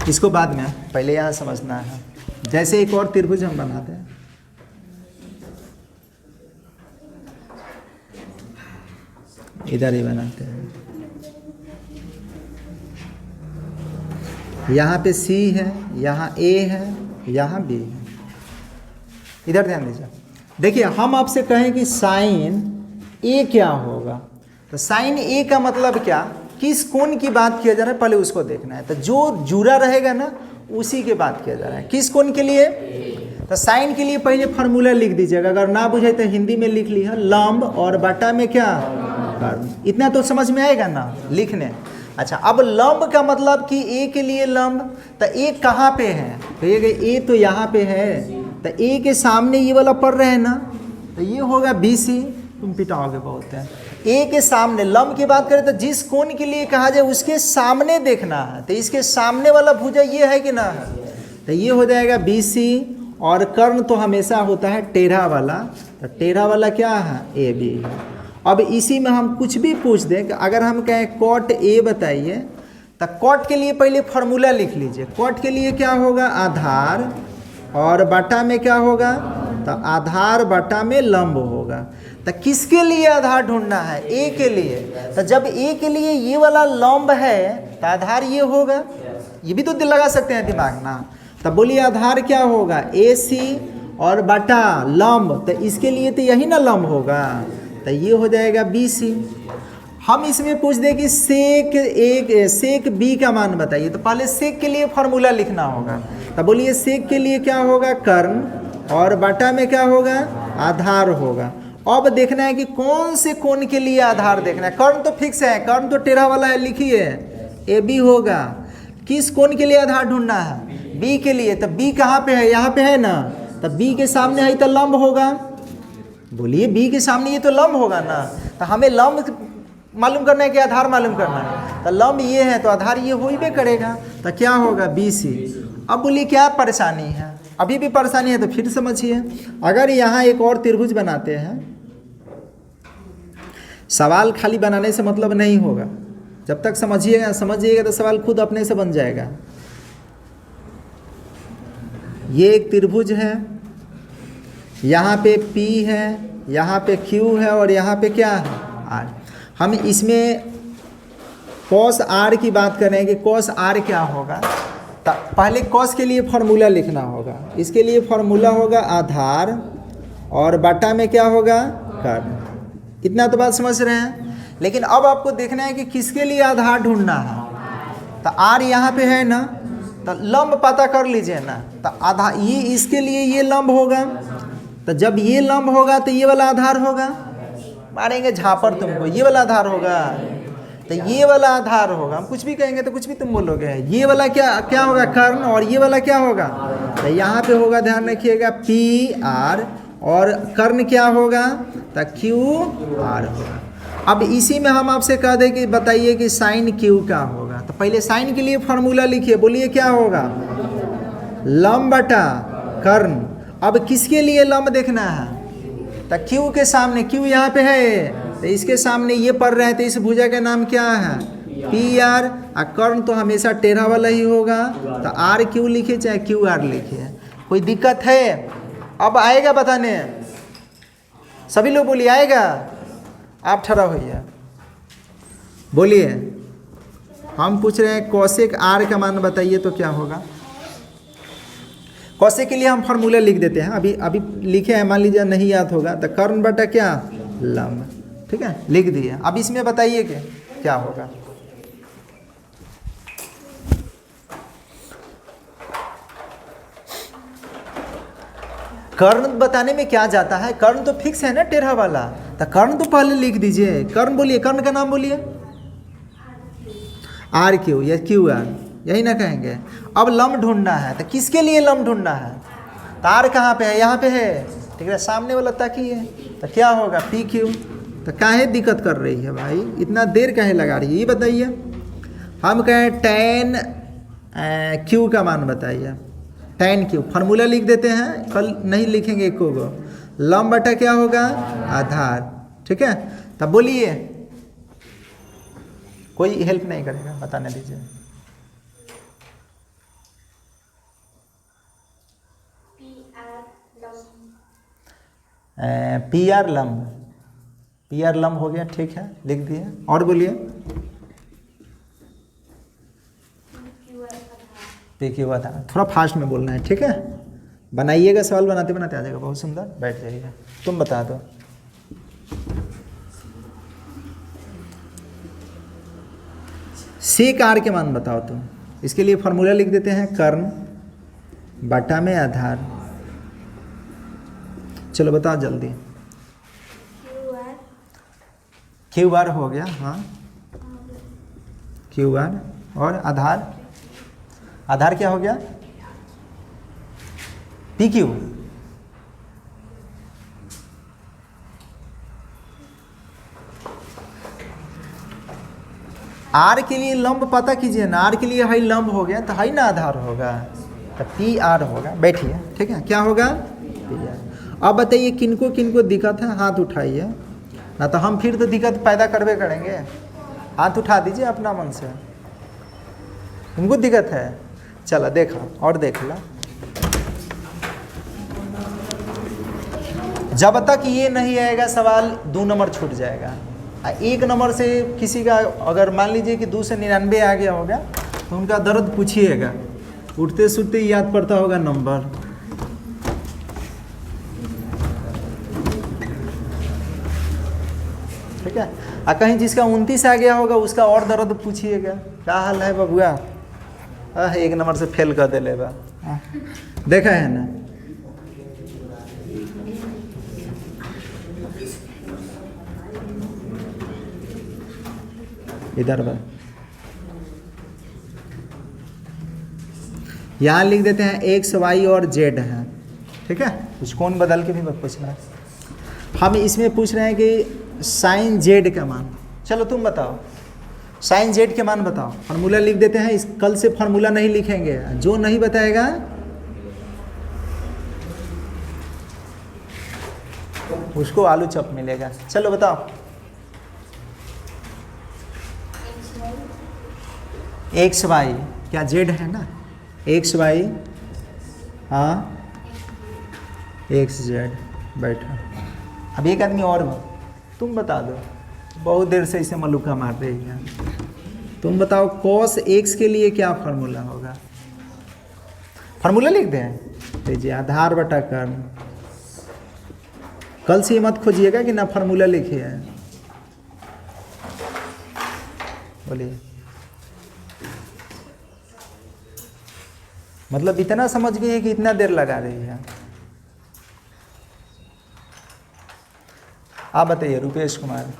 Speaker 1: इसको बाद में, पहले यहाँ समझना है। जैसे एक और त्रिभुज हम बनाते हैं, इधर ही बनाते हैं। यहाँ पे C है, यहाँ A है, यहाँ B है। इधर ध्यान दीजिए। देखिए हम आपसे कहें कि साइन A क्या होगा, तो साइन A का मतलब क्या, किस कोण की बात किया जा रहा है पहले उसको देखना है। तो जो जुड़ा रहेगा ना उसी की बात किया जा रहा है। किस कोण के लिए, तो साइन के लिए पहले फार्मूला लिख दीजिएगा, अगर ना बुझे तो हिंदी में लिख लिया, लंब और बटा में क्या कर्ण। इतना तो समझ में आएगा ना लिखने। अच्छा अब लंब का मतलब कि ए के लिए लंब, तो ए कहाँ पे है, तो ए तो यहाँ पे है, तो ए के सामने ये वाला पड़ रहे हैं ना, तो ये होगा BC। तुम पिटाओगे बहुत है। ए के सामने लंब की बात करें तो जिस कोण के लिए कहा जाए उसके सामने देखना है, तो इसके सामने वाला भुजा ये है कि ना है, तो ये हो जाएगा BC। और कर्ण तो हमेशा होता है टेढ़ा वाला, तो टेढ़ा वाला क्या है AB। अब इसी में हम कुछ भी पूछ दें कि अगर हम कहें कॉट A बताइए, तो कॉट के लिए पहले फार्मूला लिख लीजिए। कॉट के लिए क्या होगा, आधार और बटा में क्या होगा, तो आधार बटा में लंब होगा। तो किसके लिए आधार ढूंढना है, A के लिए। तो जब A के लिए ये वाला लंब है तो आधार ये होगा, ये भी तो दिल लगा सकते हैं दिमाग ना। तो बोलिए आधार क्या होगा, AC और बटा लंब, तो इसके लिए तो यही ना लंब होगा, तो ये हो जाएगा BC। हम इसमें पूछ दें कि सेक B का मान बताइए, तो पहले सेक के लिए फार्मूला लिखना होगा। तो बोलिए सेक के लिए क्या होगा, कर्ण और बटा में क्या होगा, आधार होगा। अब देखना है कि कौन से कोण के लिए आधार देखना है। कर्ण तो फिक्स है, कर्ण तो टेढ़ा वाला है, लिखिए AB होगा। किस कोण के लिए आधार ढूंढना है, B के लिए, तो B कहाँ पे है, यहाँ पे है ना, तो B के सामने है तो लंब होगा। बोलिए B के सामने ये तो लंब होगा ना, तो हमें लंब मालूम करना है कि आधार मालूम करना है, तो लंब ये है तो आधार ये हो ही भी करेगा, तो क्या होगा BC। अब बोलिए क्या परेशानी है, अभी भी परेशानी है तो फिर समझिए। अगर यहाँ एक और त्रिभुज बनाते हैं, सवाल खाली बनाने से मतलब नहीं होगा, जब तक समझिएगा तो सवाल खुद अपने से बन जाएगा। ये एक त्रिभुज है, यहाँ पे P है, यहाँ पे Q है और यहाँ पे क्या है R। हम इसमें cos R की बात कर रहे हैं कि cos R क्या होगा, तो पहले cos के लिए फार्मूला लिखना होगा। इसके लिए फार्मूला होगा आधार और बटा में क्या होगा, कर्ण। इतना तो बात समझ रहे हैं। लेकिन अब आपको देखना है कि किसके लिए आधार ढूंढना है, तो R यहाँ पे है ना, तो लंब पता कर लीजिए ना, तो आधार ये इसके लिए ये लंब होगा, तो जब ये लंब होगा तो ये वाला आधार होगा। मारेंगे झापर तुमको, ये वाला आधार होगा, तो ये वाला आधार होगा। हम कुछ भी कहेंगे तो कुछ भी तुम बोलोगे। ये वाला क्या होगा, कर्ण, और ये वाला क्या होगा, तो यहाँ पे होगा, ध्यान रखिएगा PR, और कर्ण क्या होगा, तो QR होगा। अब इसी में हम आपसे कह दें कि बताइए कि साइन Q क्या होगा, तो पहले साइन के लिए फार्मूला लिखिए। बोलिए क्या होगा, लंब बटा कर्ण। अब किसके लिए लंब देखना है, तो Q के सामने, Q यहाँ पे है, तो इसके सामने ये पड़ रहे हैं, तो इस भुजा का नाम क्या है PR। और कर्ण तो हमेशा टेढ़ा वाला ही होगा, तो RQ लिखिए चाहे QR लिखिए, कोई दिक्कत है। अब आएगा बताने, सभी लोग बोलिए आएगा। आप ठहरा होइए, बोलिए। हम पूछ रहे हैं कोसेक R का मान बताइए तो क्या होगा। कोसेक के लिए हम फार्मूला लिख देते हैं, अभी लिखे हैं, मान लीजिए नहीं याद होगा, तो कर्ण बटा क्या, लंब। ठीक है, लिख दिए। अब इसमें बताइए कि क्या होगा। कर्ण बताने में क्या जाता है, कर्ण तो फिक्स है ना टेढ़ा वाला, तो कर्ण तो पहले लिख दीजिए। कर्ण बोलिए, कर्ण का नाम बोलिए, RQ या QR, यही ना कहेंगे। अब लंब ढूंढना है, तो किसके लिए लंब ढूंढना है, तो R कहाँ पे है, यहाँ पे है, ठीक है, सामने वाला ताकिए, तो क्या होगा PQ। तो काहे दिक्कत कर रही है भाई, इतना देर काहे लगा रही है, ये बताइए। हम कहें tan Q का मान बताइए, tan Q फार्मूला लिख देते हैं, कल नहीं लिखेंगे एको गो। लंब बटा क्या होगा, आधार। ठीक है, तब बोलिए, कोई हेल्प नहीं करेगा, बताने दीजिए। PR लंब, पी आर लंब हो गया, ठीक है, लिख दिए। और बोलिए पी क्यू आधार। थोड़ा फास्ट में बोलना है, ठीक है। बनाइएगा, सवाल बनाते बनाते आ जाएगा। बहुत सुंदर, बैठ जाइए। तुम बता दो। सेक आर के मान बताओ तुम। इसके लिए फॉर्मूला लिख देते हैं, कर्ण बटा में आधार। चलो बताओ जल्दी। क्यू आर हो गया, हाँ क्यू आर। और आधार, आधार क्या हो गया? P Q. आर के लिए लंब पता कीजिए ना। आर के लिए हाई लंब हो गया तो हाई ना आधार होगा, तो पी आर होगा। बैठिए, ठीक है, क्या होगा? P R. अब बताइए किनको किनको दिक्कत है, हाथ उठाइए, ना तो हम फिर तो दिक्कत पैदा करवे करेंगे। हाथ उठा दीजिए अपना मन से। तुमको दिक्कत है? चलो देखो और देख लो। जब तक ये नहीं आएगा सवाल 2 नंबर छूट जाएगा। 1 नंबर से किसी का अगर मान लीजिए कि 2 से 99 आ गया होगा तो उनका दर्द पूछिएगा, उठते सुठते याद पड़ता होगा नंबर। ठीक है। और कहीं जिसका 29 आ गया होगा उसका और दर्द पूछिएगा, क्या हाल है बबुआ? 1 नंबर से फेल कर दे ले बा। देखा है ना? इधर बा, यहाँ लिख देते हैं एक्स वाई और जेड है, ठीक है। कुछ कौन बदल के भी पूछ रहा है। हम इसमें पूछ रहे हैं कि साइन जेड का मान। चलो तुम बताओ, साइन जेड के मान बताओ। फार्मूला लिख देते हैं। इस कल से फार्मूला नहीं लिखेंगे, जो नहीं बताएगा उसको आलू चप मिलेगा। चलो बताओ। एक्स वाई, क्या जेड है ना? एक्स वाई, हाँ एक्स जेड। बैठो। अब एक आदमी और तुम बता दो, बहुत देर से इसे मलुका मार रही है। तुम बताओ cos x के लिए क्या फार्मूला होगा? फार्मूला लिख दें, लीजिए आधार बटा कर्ण। कल से मत खोजिएगा कि ना फार्मूला लिखिए। बोलिए। मतलब इतना समझ गई है कि इतना देर लगा रही है। आप बताइए रुपेश कुमार।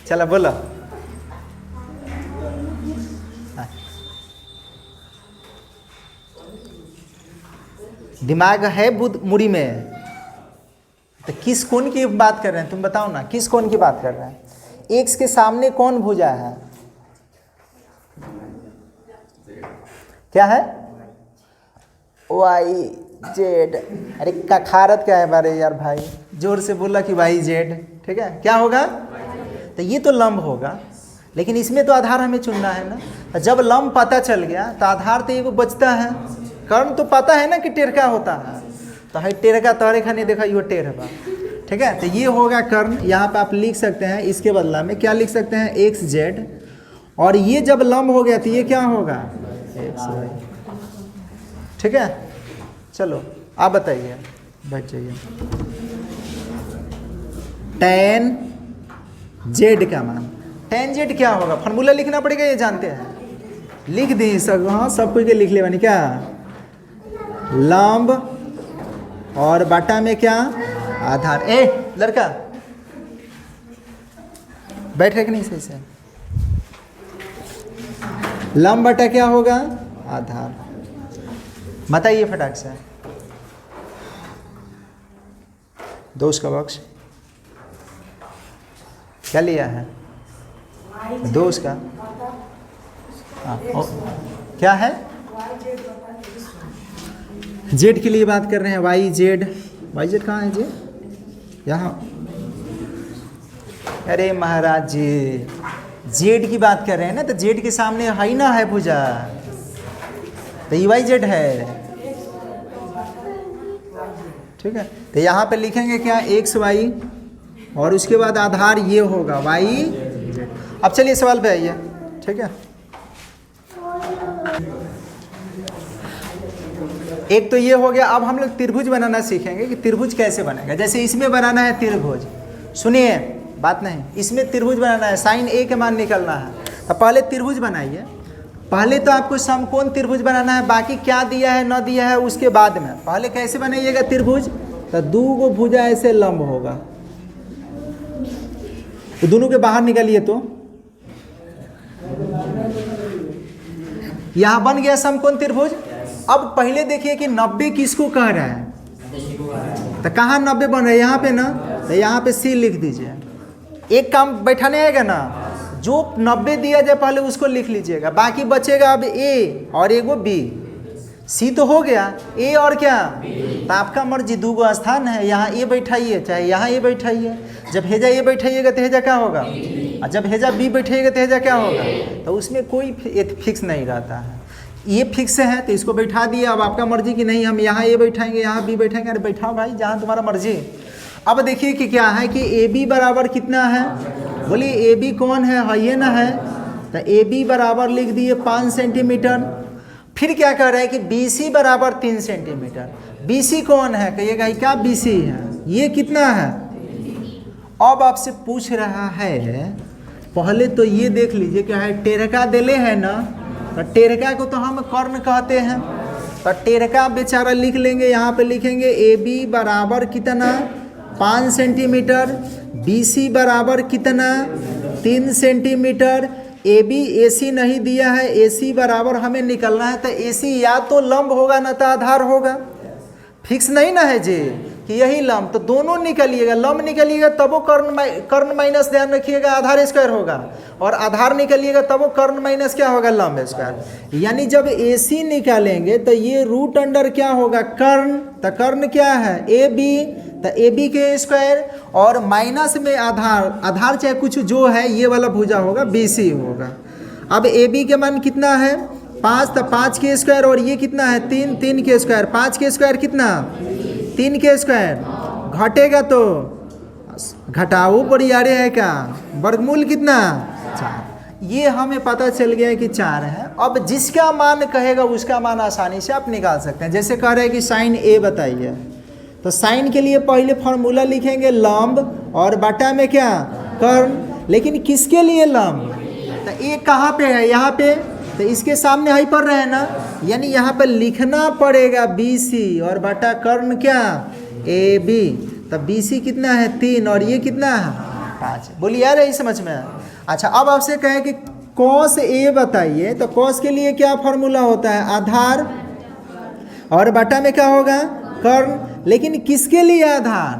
Speaker 1: चलो बोलो। दिमाग है बुध मुड़ी में, तो किस कोण की बात कर रहे हैं तुम बताओ ना, किस कोण की बात कर रहे हैं? एक्स के सामने कौन भुजा है? क्या है? Y Z. अरे कखारत क्या है बारे यार भाई, जोर से बोला कि वाई जेड। ठीक है, क्या होगा? तो ये तो लंब होगा, लेकिन इसमें तो आधार हमें चुनना है ना। जब लंब पता चल गया तो आधार तो ये बचता है। कर्ण तो पता है ना कि टेढ़का होता है, तो है टेढ़का तोहरे खाने देखा यो टेढ़ बा। ठीक है, तो ये होगा कर्ण। यहाँ पे आप लिख सकते हैं, इसके बदला में क्या लिख सकते हैं? X Z. और ये जब लंब हो गया तो ये क्या होगा? X Y. ठीक है, चलो आप बताइए, बैठ जाइए। tan जेड का मान, tan जेड क्या होगा? फॉर्मूला लिखना पड़ेगा, ये जानते हैं। लिख दी सब, हाँ सब कुछ के लिख ले बनी। क्या? लंब और बटा में क्या? आधार। ए लड़का बैठ रहे कि नहीं सही से? लंब बटा क्या होगा? आधार। बताइए फटाक से। दोस्त का बॉक्स क्या लिया है? दोस्त का क्या है? जेड के लिए बात कर रहे हैं। वाई जेड, वाई जेड कहाँ है जी? यहाँ। अरे महाराज जी, जेड की बात कर रहे हैं ना, तो जेड के सामने है ना है भुजा। तो EYZ है, ठीक है। तो यहाँ पे लिखेंगे क्या, XY और उसके बाद आधार ये होगा YZ। अब चलिए सवाल पे आइए, ठीक है। एक तो ये हो गया। अब हम लोग त्रिभुज बनाना सीखेंगे कि त्रिभुज कैसे बनेगा। जैसे इसमें बनाना है त्रिभुज, सुनिए बात नहीं, इसमें त्रिभुज बनाना है, साइन A के मान निकलना है, तो पहले त्रिभुज बनाइए। पहले तो आपको समकोण त्रिभुज बनाना है, बाकी क्या दिया है न दिया है उसके बाद में। पहले कैसे बनाइएगा त्रिभुज, तो दो गो भुजा ऐसे लंब होगा, तो दोनों के बाहर निकालिए। तो यहां बन गया समकोण त्रिभुज। अब पहले देखिए कि 90 किसको कह रहा है, तो कहाँ 90 बन रहा है, यहाँ पे ना, तो यहाँ पे C लिख दीजिए। एक काम बैठाने आएगा ना, जो 90 दिया जाए पहले उसको लिख लीजिएगा, बाकी बचेगा अब A और एगो B। C तो हो गया, A और क्या, तो आपका मर्जी, दो गो स्थान है, यहाँ A बैठाइए चाहे यहाँ A बैठाइए। जब हेजा A बैठाइएगा तो हेजा क्या होगा, और जब हेजा B बैठाइएगा तो हेजा क्या होगा। तो उसमें कोई फिक्स नहीं रहता है, ये फिक्स है तो इसको बैठा दिए। अब आपका मर्जी कि नहीं हम यहाँ A बैठाएंगे यहाँ B बैठाएंगे, अरे बैठाओ भाई जहाँ तुम्हारा मर्जी। अब देखिए कि क्या है कि AB बराबर कितना है, बोलिए AB कौन है, ये ना है, तो AB बराबर लिख दिए 5 सेंटीमीटर। फिर क्या कह रहा है कि BC बराबर 3 सेंटीमीटर। BC कौन है, कहिएगा क्या BC है, ये कितना है। अब आपसे पूछ रहा है, पहले तो ये देख लीजिए क्या है, टेरका देले है ना, तो टेरका को तो हम कर्ण कहते हैं, तो टेरका बेचारा लिख लेंगे। यहाँ पे लिखेंगे AB बराबर कितना 5 सेंटीमीटर, BC बराबर कितना 3 सेंटीमीटर। AB AC नहीं दिया है, AC बराबर हमें निकलना है, तो AC या तो लंब होगा ना तो आधार होगा, फिक्स नहीं ना है जी कि यही लंब, तो दोनों निकलिएगा, लंब निकलिएगा तब वो कर्ण माइनस, ध्यान रखिएगा आधार स्क्वायर होगा, और आधार निकलिएगा तब वो कर्ण माइनस क्या होगा, लंब स्क्वायर। यानी जब AC निकालेंगे तो ये रूट अंडर क्या होगा, कर्ण, तो कर्ण क्या है AB, तो AB के स्क्वायर, और माइनस में आधार, आधार चाहे कुछ जो है ये वाला भुजा होगा BC होगा। अब AB के मान कितना है 5, तो 5 के स्क्वायर, और ये कितना है 3, 3 के स्क्वायर, 5 के स्क्वायर कितना 3 के स्क्वायर, घटेगा तो घटाओ पर यारे है क्या, वर्गमूल कितना 4। ये हमें पता चल गया है कि 4 है। अब जिसका मान कहेगा उसका मान आसानी से आप निकाल सकते हैं। जैसे कह रहे हैं कि साइन A बताइए, तो साइन के लिए पहले फॉर्मूला लिखेंगे लंब और बटा में क्या कर्ण, लेकिन किसके लिए लंब, तो A कहाँ पे है, यहाँ पे, तो इसके सामने हाई पढ़ रहे हैं ना, यानी यहाँ पर लिखना पड़ेगा BC और बटा कर्ण क्या AB। तब BC कितना है 3 और ये कितना है 5। बोलिए यार यही समझ में है। अच्छा अब आपसे कहें कि cos A बताइए, तो cos के लिए क्या फॉर्मूला होता है, आधार और बटा में क्या होगा कर्ण, लेकिन किसके लिए आधार,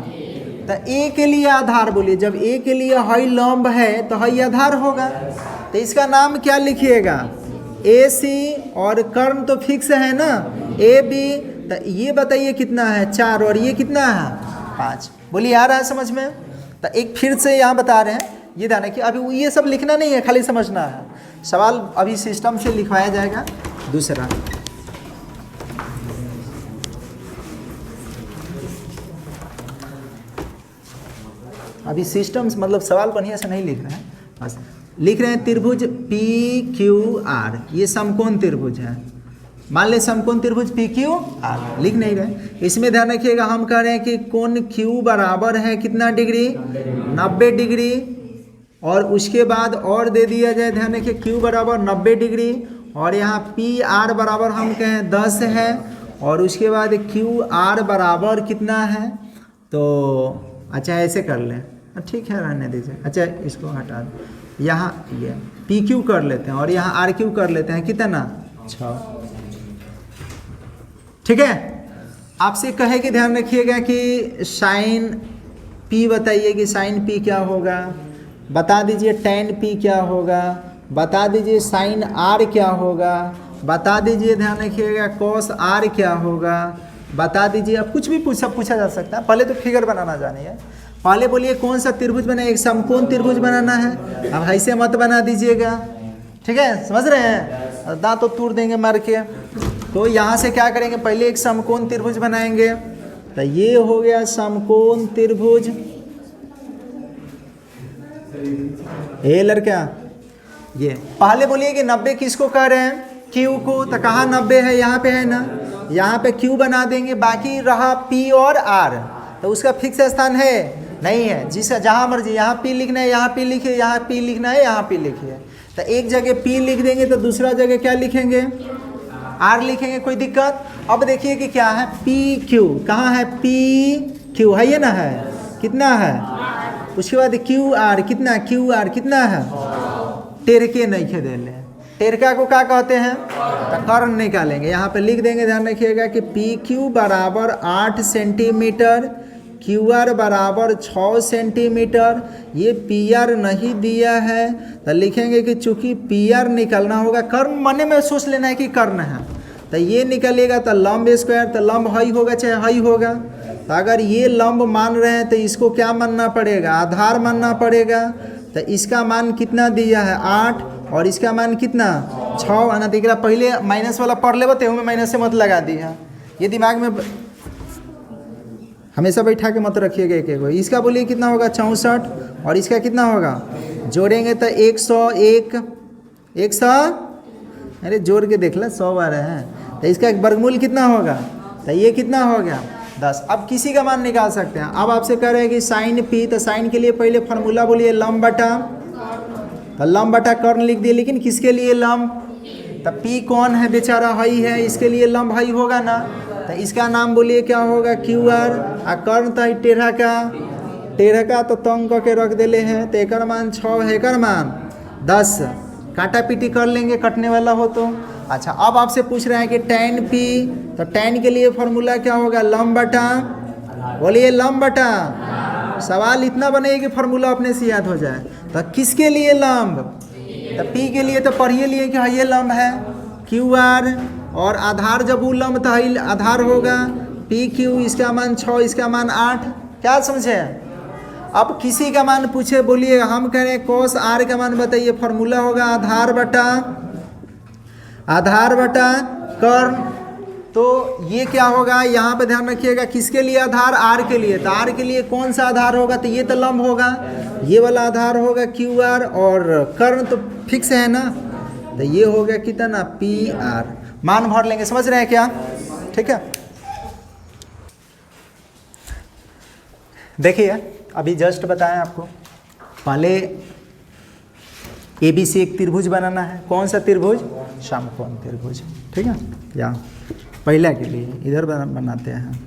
Speaker 1: तो A के लिए आधार। बोलिए जब A के लिए हाई लंब है तो हाई आधार होगा, तो इसका नाम क्या लिखिएगा AC, और कर्ण तो फिक्स है ना AB, तो ये बताइए कितना है 4 और ये कितना है 5। बोलिए आ रहा है समझ में। तो एक फिर से यहाँ बता रहे हैं, ये ध्यान रखिए, अभी ये सब लिखना नहीं है, खाली समझना है। सवाल अभी सिस्टम से लिखवाया जाएगा। दूसरा अभी सिस्टम मतलब सवाल बढ़िया से नहीं लिख रहे हैं, बस लिख रहे हैं त्रिभुज PQR, ये समकोण त्रिभुज है। मान ले समकोण त्रिभुज PQR, लिख नहीं रहे। इसमें ध्यान रखिएगा, हम कह रहे हैं कि कोण Q बराबर है कितना डिग्री 90 डिग्री, और उसके बाद और दे दिया जाए, ध्यान रखिए Q बराबर 90 डिग्री, और यहाँ PR बराबर हम कहें 10 है, और उसके बाद QR बराबर कितना है, तो अच्छा ऐसे कर लें, ठीक है रहने दीजिए। अच्छा इसको हटा दें, यहाँ ये PQ कर लेते हैं और यहाँ RQ कर लेते हैं कितना 6, ठीक है। आपसे कहे कि ध्यान रखिएगा कि साइन P बताइए कि साइन P क्या होगा, बता दीजिए tan P क्या होगा, बता दीजिए साइन R क्या होगा, बता दीजिए ध्यान रखिएगा cos R क्या होगा, बता दीजिए। अब कुछ भी पूछा जा सकता है, पहले तो फिगर बनाना जानिए। पहले बोलिए कौन सा त्रिभुज बनाए, एक समकोण त्रिभुज बनाना है। अब ऐसे मत बना दीजिएगा, ठीक है, समझ रहे हैं, दांत तो तोड़ देंगे मार के। तो यहाँ से क्या करेंगे, पहले एक समकोण त्रिभुज बनाएंगे। तो ये हो गया समकोण त्रिभुज। ये लड़का ये पहले बोलिए कि 90 किसको कह रहे हैं, Q को। तो कहाँ 90 है, यहाँ पे है ना, यहाँ पे Q बना देंगे। बाकी रहा P और R, तो उसका फिक्स स्थान है नहीं है, जिसका जहाँ मर्जी, यहाँ P लिखना है यहाँ P लिखिए, यहाँ P लिखना है यहाँ P लिखिए। तो एक जगह P लिख देंगे तो दूसरा जगह क्या लिखेंगे, R लिखेंगे, कोई दिक्कत। अब देखिए कि क्या है, PQ कहाँ है, PQ है ये ना, है कितना है, उसके बाद QR कितना, QR कितना है, टेरके नहीं खे दे ले। टेरका को क्या कहते हैं, तो कर्ण निकालेंगे, यहाँ पे लिख देंगे। ध्यान रखिएगा कि PQ बराबर 8 सेंटीमीटर, QR बराबर 6 सेंटीमीटर। ये PR नहीं दिया है तो लिखेंगे कि चूंकि PR निकलना होगा, कर्ण मन में सोच लेना है कि कर्ण है, तो ये निकलेगा तो लंब स्क्वायर, तो लंब हाई होगा चाहे हाई होगा। तो अगर ये लंब मान रहे हैं तो इसको क्या मानना पड़ेगा, आधार मानना पड़ेगा। तो इसका मान कितना दिया है 8 और इसका मान कितना 6 है ना। देख रहा पहले माइनस वाला पढ़ ले बते में माइनस से मत लगा दिया, ये दिमाग में हमेशा बैठा के मत रखिएगा एक एक। इसका बोलिए कितना होगा 64 और इसका कितना होगा, जोड़ेंगे तो 101, 100, अरे जोड़ के देख ला 100 बार है। तो इसका वर्गमूल कितना होगा, तो ये कितना हो गया 10। अब किसी का मान निकाल सकते हैं। अब आपसे कह रहे हैं कि साइन P, तो साइन के लिए पहले फार्मूला बोलिए लंब बटा, तो लंब बटा कर्ण लिख दिए, लेकिन किसके लिए लंब, तो P कौन है बेचारा, हाई है, इसके लिए लंब हाई होगा ना। तो इसका नाम बोलिए क्या होगा QR, आ कर्ण तो टेढ़ा का, टेढ़ा का तो तंग करके रख देले हैं। तो एकर मान 6 है, एकर मान 10, काटा पीटी कर लेंगे कटने वाला हो तो। अच्छा अब आपसे पूछ रहे हैं कि tan P, तो tan के लिए फॉर्मूला क्या होगा, लंब बटा, बोलिए लंब बटा। सवाल इतना बनेगा कि फार्मूला अपने से याद हो जाए। तो किसके लिए लंब, तो P के लिए तो पढ़िए लिए कि ये लंब है QR, और आधार जब वो लंब तो आधार होगा PQ, इसका मान 6, इसका मान 8। क्या समझे। अब किसी का मान पूछे, बोलिए हम कह रहे हैं cos R का मान बताइए, फॉर्मूला होगा आधार बटा कर्ण। तो ये क्या होगा, यहाँ पे ध्यान रखिएगा किसके लिए आधार, R के लिए। तो R के लिए कौन सा आधार होगा, तो ये तो लंब होगा, ये वाला आधार होगा QR, और कर्ण तो फिक्स है ना, तो ये हो गया कितना PR। मान भर लेंगे, समझ रहे हैं क्या, ठीक है। देखिए अभी जस्ट बताएं आपको, पहले ABC एक त्रिभुज बनाना है। कौन सा त्रिभुज, समकोण त्रिभुज, ठीक है। या पहला के लिए इधर बनाते हैं।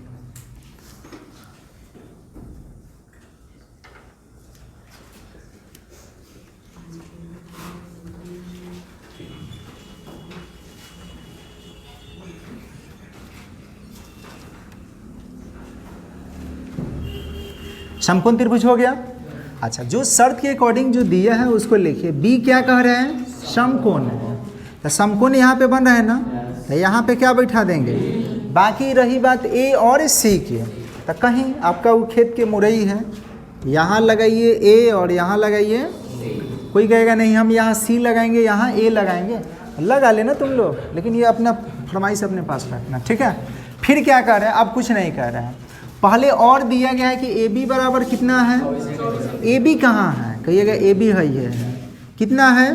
Speaker 1: समकोण त्रिभुज हो गया। अच्छा जो शर्त के अकॉर्डिंग जो दिया है उसको लिखिए। बी क्या कह रहे हैं, समकोण है, तो समकोण यहाँ पे बन रहा है ना, तो यहाँ पे क्या बैठा देंगे। बाकी रही बात ए और सी की, तो कहीं आपका वो खेत के मुरई है, यहाँ लगाइए ए और यहाँ लगाइए, कोई कहेगा नहीं हम यहाँ सी लगाएंगे यहाँ ए लगाएंगे, लगा लेना तुम लोग, लेकिन ये अपना फरमाइश अपने पास रखना, ठीक है। फिर क्या कर रहे हैं, अब कुछ नहीं कर रहे हैं। पहले और दिया गया है कि ए बी बराबर कितना है, ए बी कहाँ है, कहिएगा ए बी है, ये है कितना है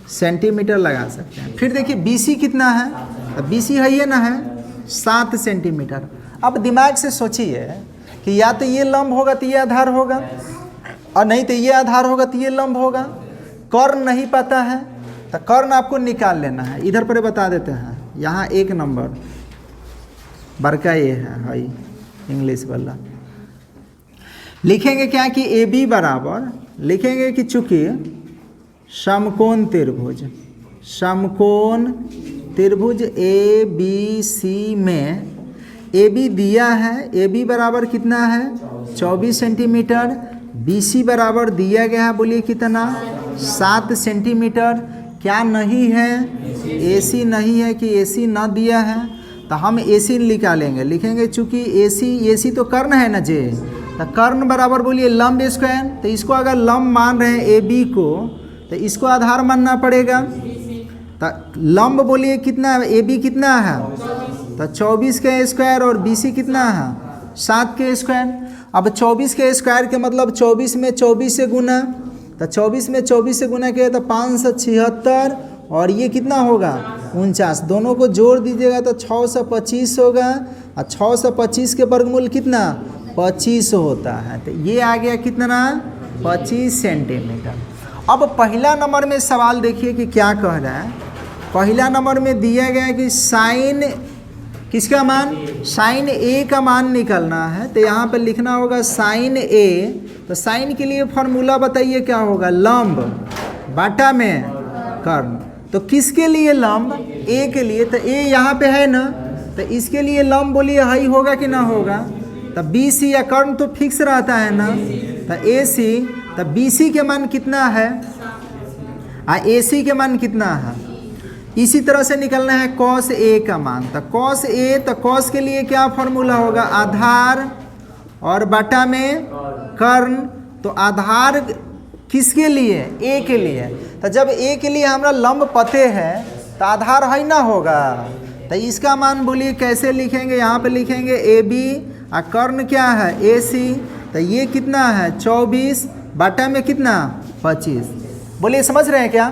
Speaker 1: सेंटीमीटर लगा सकते हैं। फिर देखिए बी सी कितना है, तो बी सी है ये ना है 7 सेंटीमीटर। अब दिमाग से सोचिए कि या तो ये लंब होगा तो ये आधार होगा, और नहीं तो ये आधार होगा तो ये लंब होगा। कर्ण नहीं पता है तो कर्ण आपको निकाल लेना है। इधर पर बता देते हैं, यहाँ एक नंबर बड़का ये है भाई इंग्लिश वाला, लिखेंगे क्या कि ए बी बराबर, लिखेंगे कि चूंकि समकोण त्रिभुज, समकोण त्रिभुज ए बी सी में ए बी दिया है, ए बी बराबर कितना है 24 सेंटीमीटर, बी सी बराबर दिया गया है बोलिए कितना 7 सेंटीमीटर। क्या नहीं है, ए सी नहीं है कि ए सी ना दिया है, तो हम ए सी निकालेंगे, लिखेंगे चूंकि ए सी तो कर्ण है ना जे, तो कर्ण बराबर बोलिए लंब स्क्वायर। तो इसको अगर लंब मान रहे हैं ए बी को, तो इसको आधार मानना पड़ेगा, तो लंब बोलिए कितना है, ए बी कितना है, तो 24 के स्क्वायर और बी सी कितना है 7 के स्क्वायर। अब 24 के स्क्वायर के मतलब 24 में 24 से गुना, तो 24 में 24 से गुना किया तो 576 और ये कितना होगा 49, दोनों को जोड़ दीजिएगा तो 625 होगा और 625 के वर्गमूल कितना 25 होता है। तो ये आ गया कितना 25 सेंटीमीटर। अब पहला नंबर में सवाल देखिए कि क्या कह रहा है। पहला नंबर में दिया गया है कि साइन किसका मान, साइन ए का मान निकलना है। तो यहाँ पर लिखना होगा साइन ए। तो साइन के लिए फॉर्मूला बताइए क्या होगा, लंब बाटा में कर्ण। तो किसके लिए लंब, ए के लिए। तो ए यहाँ पे है ना, तो इसके लिए लंब बोलिए हाई होगा कि ना होगा। तो बी सी या कर्ण तो फिक्स रहता है ना, तो ए सी। तो बी सी के मान कितना है ए सी के मान कितना है। इसी तरह से निकलना है कॉस ए का मान। तो कॉस ए, तो कॉस के लिए क्या फॉर्मूला होगा, आधार और बटा में कर्ण। तो आधार किसके लिए, ए के लिए। तो जब ए के लिए हमारा लंब पते है तो आधार है ना होगा। तो इसका मान बोलिए कैसे लिखेंगे, यहाँ पे लिखेंगे ए बी और कर्ण क्या है ए सी। तो ये कितना है 24 बटा में कितना 25। बोलिए समझ रहे हैं क्या।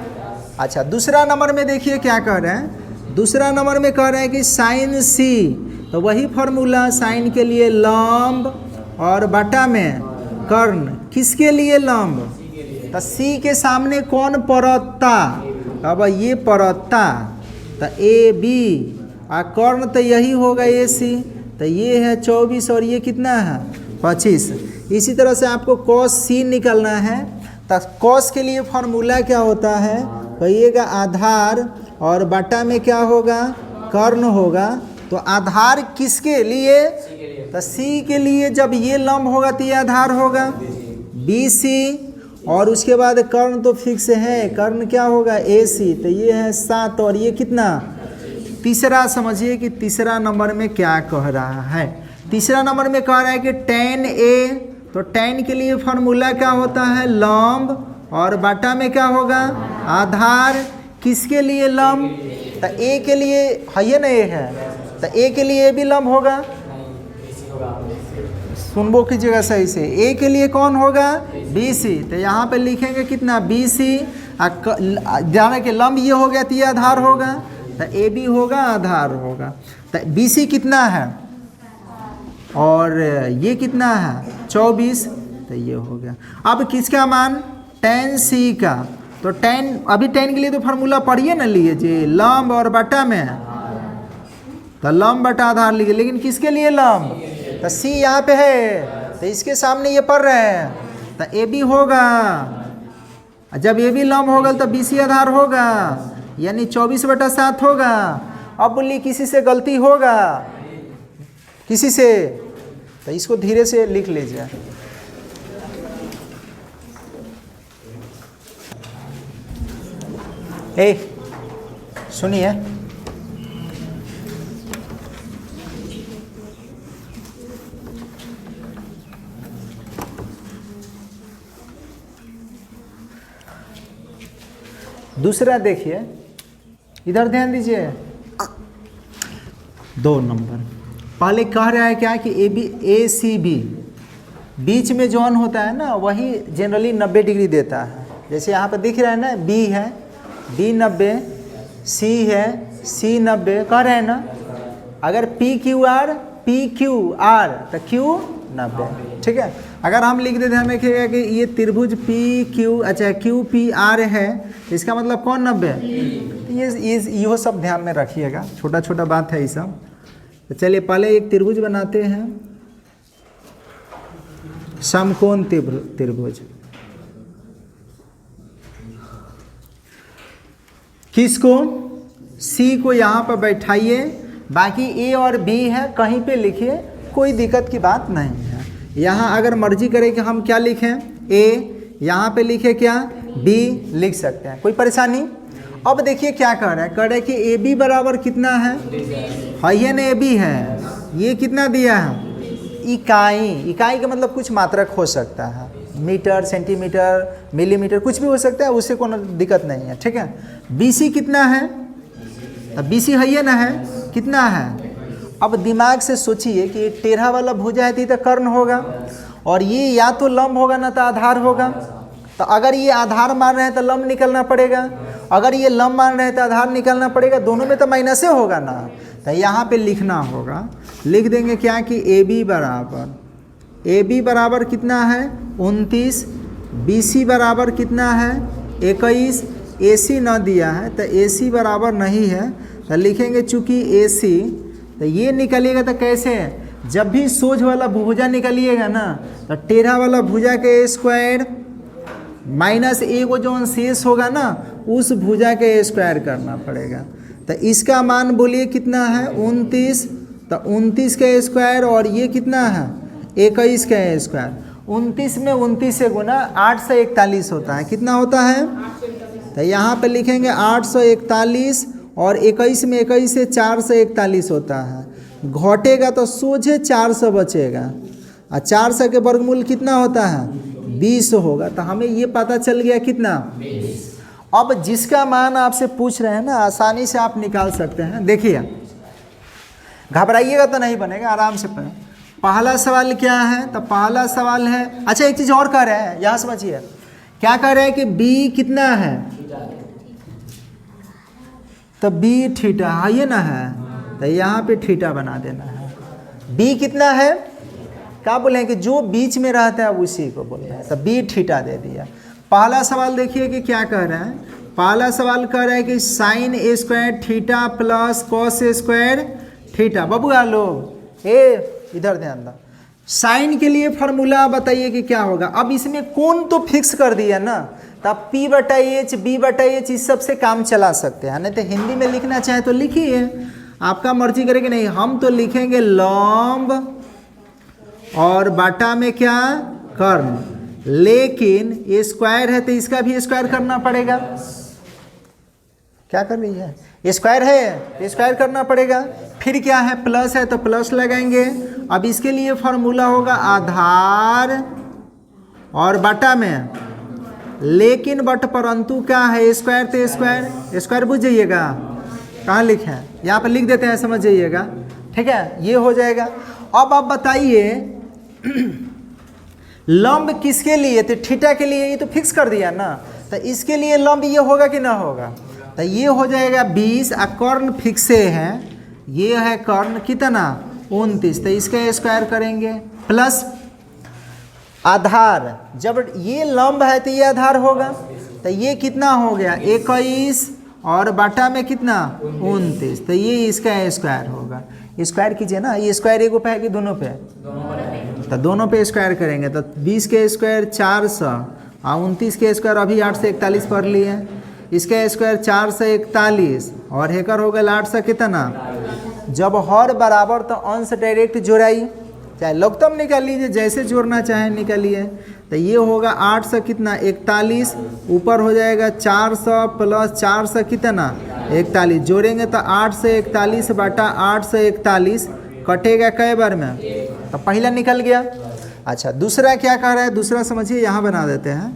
Speaker 1: अच्छा दूसरा नंबर में देखिए क्या कह रहे हैं। दूसरा नंबर में कह रहे हैं कि साइन सी। तो वही फॉर्मूला, साइन के लिए लंब और बटा में कर्ण। किसके लिए लंब, तो सी के सामने कौन पड़ता, अब ये पड़ता। तो ए बी और कर्ण तो यही होगा ए सी। तो ये है 24 और ये कितना है 25। इसी तरह से आपको कॉस सी निकलना है। तो कॉस के लिए फॉर्मूला क्या होता है, कहिएगा आधार और बटा में क्या होगा कर्ण होगा। तो आधार किसके लिए, तो सी के लिए। जब ये लंब होगा तो ये आधार होगा बी सी। और उसके बाद कर्ण तो फिक्स है, कर्ण क्या होगा ए सी। तो ये है 7 और ये कितना। तीसरा समझिए कि तीसरा नंबर में क्या कह रहा है। तीसरा नंबर में कह रहा है कि tan ए। तो tan के लिए फॉर्मूला क्या होता है, लंब और बटा में क्या होगा आधार। किसके लिए लंब, तो ए के लिए है ना, ए है। तो ए के लिए भी लंब होगा, सुनबो कीजिएगा सही से। ए के लिए कौन होगा बी सी। तो यहाँ पे लिखेंगे कितना बी सी। जाने के लंब ये हो गया तो ये आधार होगा। तो ए बी होगा आधार होगा। तो बी सी कितना है और ये कितना है 24। तो ये हो गया। अब किसका मान, tan सी का। तो tan, अभी tan के लिए तो फार्मूला पढ़िए ना लीजिए, लंब और बटा में। तो लंब बटा आधार लीजिए, लेकिन किसके लिए लंब, तो सी यहाँ पे है तो इसके सामने ये पढ़ रहे हैं। तो ए बी होगा, जब ए बी लंब होगा तो बी सी आधार होगा, यानी 24/7 होगा। अब बोलिए किसी से गलती होगा, किसी से, तो इसको धीरे से लिख लीजिए। सुनिए, दूसरा देखिए, इधर ध्यान दीजिए। 2 नंबर पहले कह रहा है क्या कि A B A C B बीच में जॉन होता है ना, वही जनरली 90 डिग्री देता है। जैसे यहाँ पर दिख रहा है ना, बी है, बी 90, सी है, सी 90, कह रहे हैं ना। अगर पी क्यू आर तो क्यू 90, ठीक है। अगर हम लिख दे, ध्यान रखिएगा कि ये त्रिभुज पी क्यू, अच्छा क्यू पी आर है, तो इसका मतलब कौन 90, ये सब ध्यान में रखिएगा, छोटा छोटा बात है ये सब। तो चलिए पहले एक त्रिभुज बनाते हैं, समकोण त्रिभुज। किसको, सी को यहाँ पर बैठाइए, बाकी ए और बी है कहीं पे लिखिए, कोई दिक्कत की बात नहीं है। यहाँ अगर मर्जी करे कि हम क्या लिखें, ए, यहाँ पे लिखे क्या बी, लिख सकते हैं, कोई परेशानी। अब देखिए क्या कह रहा है, कह रहा है कि ए बी बराबर कितना है, ये ना ए बी है, ये कितना दिया है इकाई, इकाई का मतलब कुछ मात्रक हो सकता है, मीटर, सेंटीमीटर, मिलीमीटर, कुछ भी हो सकता है, उससे कोई दिक्कत नहीं है, ठीक है। BC कितना है? अब BC है ये ना है, कितना है? अब दिमाग से सोचिए कि टेढ़ा वाला भुजा है तो कर्ण होगा, और ये या तो लंब होगा ना तो आधार होगा। तो अगर ये आधार मान रहे हैं तो लंब निकलना पड़ेगा, अगर ये लंब मान रहे हैं तो आधार निकलना पड़ेगा, दोनों में तो माइनस से होगा ना। तो यहाँ पे लिखना होगा, लिख देंगे क्या कि AB बराबर कितना है? 29, BC बराबर कितना है? 21, AC न दिया है तो AC बराबर नहीं है, तो लिखेंगे चूँकि AC, तो ये निकलिएगा तो कैसे है? जब भी सोझ वाला भुजा निकलिएगा ना तो टेढ़ा वाला भुजा के स्क्वायर माइनस ए को जो शेष होगा ना उस भुजा के स्क्वायर करना पड़ेगा। तो इसका मान बोलिए कितना है? 29, तो 29 का स्क्वायर, और ये कितना है? 21 का स्क्वायर। 29 में 29 से गुना 841 होता है, कितना होता है? तो यहाँ पे लिखेंगे 841, और 21 में 21 से 441 होता है, घटेगा तो सोझे 400 बचेगा, और 400 के वर्गमूल कितना होता है? 20 होगा। तो हमें ये पता चल गया कितना? 20। अब जिसका मान आपसे पूछ रहे हैं ना आसानी से आप निकाल सकते हैं। देखिए घबराइएगा तो नहीं बनेगा, आराम से पढ़ें। पहला सवाल क्या है? तो पहला सवाल है, अच्छा एक चीज़ और कह रहे हैं, यहाँ समझिए क्या कह रहे हैं कि B कितना है? तो B थीटा है ये ना है, तो यहाँ पे थीटा बना देना है। B कितना है? क्या बोले कि जो बीच में रहता है उसी को बोल रहे हैं, तो B थीटा दे दिया। पहला सवाल देखिए कि क्या कह रहे हैं। पहला सवाल कह रहा है कि sign A square theta plus cos A square theta. बबुआ लोग इधर ध्यान दो, साइन के लिए फार्मूला बताइए कि क्या होगा। अब इसमें कौन तो फिक्स कर दिया ना, तो आप P/H B/H इस सब से काम चला सकते हैं, नहीं तो हिंदी में लिखना चाहे तो लिखिए, आपका मर्जी करेगी। नहीं, हम तो लिखेंगे लंब और बाटा में क्या? कर्ण। लेकिन ये स्क्वायर है तो इसका भी स्क्वायर करना पड़ेगा। क्या कर रही है? ये स्क्वायर है तो स्क्वायर करना पड़ेगा। फिर क्या है? प्लस है तो प्लस लगाएंगे। अब इसके लिए फॉर्मूला होगा आधार और बटा में, लेकिन बट परंतु क्या है? स्क्वायर तो स्क्वायर, स्क्वायर बुझ जाइएगा। कहाँ लिखे हैं? यहाँ पर लिख देते हैं, समझ जाइएगा, ठीक है। ये हो जाएगा। अब आप बताइए लंब किसके लिए? तो थीटा के लिए, ये तो फिक्स कर दिया ना, तो इसके लिए लंब ये होगा कि ना होगा? तो ये हो जाएगा 20, और कर्ण फिक्से हैं, ये है कर्ण कितना? 29, तो इसका स्क्वायर करेंगे प्लस आधार, जब ये लंब है तो ये आधार होगा, तो ये कितना हो गया? 21 और बाटा में कितना? 29, तो ये इसका स्क्वायर होगा। स्क्वायर कीजिए ना, ये स्क्वायर एगो पे है कि दोनों पे? तो दोनों पे स्क्वायर करेंगे तो 20 के स्क्वायर 400 और 29 के स्क्वायर अभी 8 से 41 पढ़ लिए, इसका स्क्वायर 441 और हेकर हो गया 800 कितना? जब हर बराबर तो अंश डायरेक्ट जोड़ाई, चाहे लघुत्तम निकाल लीजिए, जैसे जोड़ना चाहे निकालिए। तो ये होगा 800 कितना? 41, ऊपर हो जाएगा 400 प्लस 400 कितना? 41, जोड़ेंगे तो 8 से 41 बटा 8 से 41 कटेगा कई बार में? तो पहला निकल गया। अच्छा, दूसरा क्या कह रहा है? दूसरा समझिए, यहाँ बना देते हैं।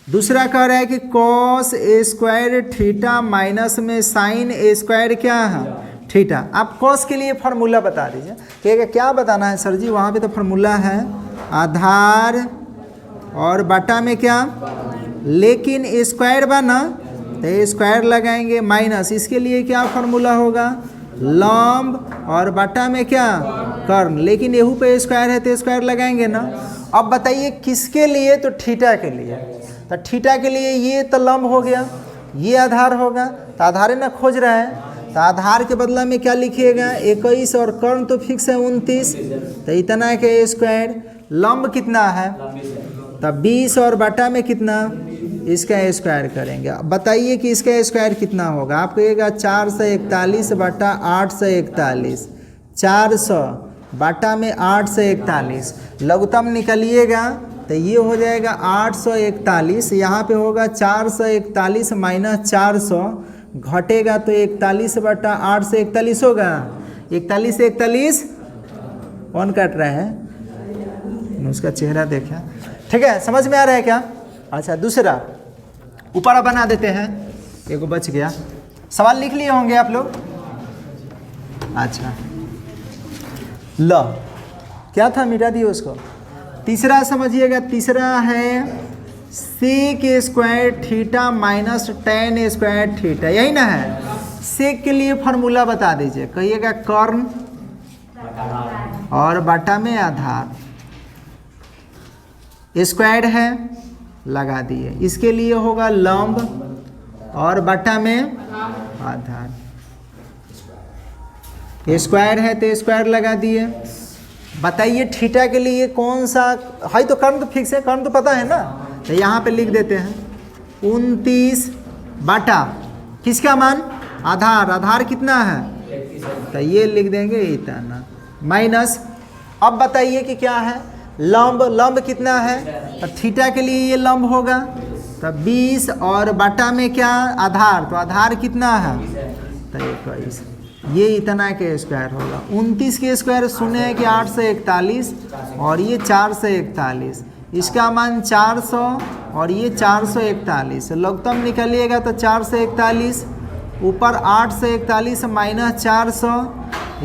Speaker 1: दूसरा कह रहा है कि cos A square theta minus में साइन ए स्क्वायर क्या है? थीटा। आप कॉस के लिए फार्मूला बता दीजिए। कहेगा क्या बताना है सर जी? वहाँ पे तो फार्मूला है आधार और बटा में क्या, लेकिन स्क्वायर बना तो स्क्वायर लगाएंगे माइनस, इसके लिए क्या फार्मूला होगा? लंब और बटा में क्या? कर्ण। लेकिन यहू पे स्क्वायर है तो स्क्वायर लगाएंगे ना। अब बताइए किसके लिए? तो थीटा के लिए। तो थीटा के लिए ये तो लंब हो गया, ये आधार होगा, तो आधार ना खोज रहा है, तो आधार के बदला में क्या लिखिएगा? 21 और कर्ण तो फिक्स है 29, तो इतना के स्क्वायर। लंब कितना है? तो 20 और बटा में कितना? इसका स्क्वायर करेंगे। अब बताइए कि इसका स्क्वायर कितना होगा? आप कहिएगा 441 बटा 841, 400 बटा में 841, लघुत्तम निकलिएगा तो ये हो जाएगा 841। यहाँ पे होगा 441 माइनस 400, घटेगा तो 41 बटा 841 होगा। 41 से 41 कौन काट रहे हैं? लेकिन उसका चेहरा देखें। ठीक है, समझ में आ रहा है क्या? अच्छा, दूसरा ऊपर बना देते हैं, एगो बच गया। सवाल लिख लिए होंगे आप लोग। अच्छा, ल क्या था, मिटा दिए उसको। तीसरा समझिएगा, तीसरा है sec square theta minus tan square theta, यही ना है। सेक के लिए फार्मूला बता दीजिए, कहिएगा कर्ण और बटा में आधार, स्क्वायर है लगा दिए। इसके लिए होगा लंब और बटा में आधार, स्क्वायर है तो स्क्वायर लगा दिए। बताइए थीटा के लिए कौन सा है, तो कर्ण तो फिक्स है, कर्ण तो पता है ना, तो यहाँ पे लिख देते हैं 29 बटा किसका मान, आधार, आधार कितना है, तो ये लिख देंगे इतना, माइनस। अब बताइए कि क्या है, लंब, लंब कितना है, तो थीटा के लिए ये लंब होगा, तो 20 और बटा में क्या आधार, तो आधार कितना है, तो 21, ये इतना के स्क्वायर होगा। 29 के स्क्वायर शून्य है कि 8 से 41 और ये 4 से 41, इसका मान 400 और ये 441, लघुत्तम निकालिएगा तो 4 से 41, ऊपर 8 से 41 माइनस 400,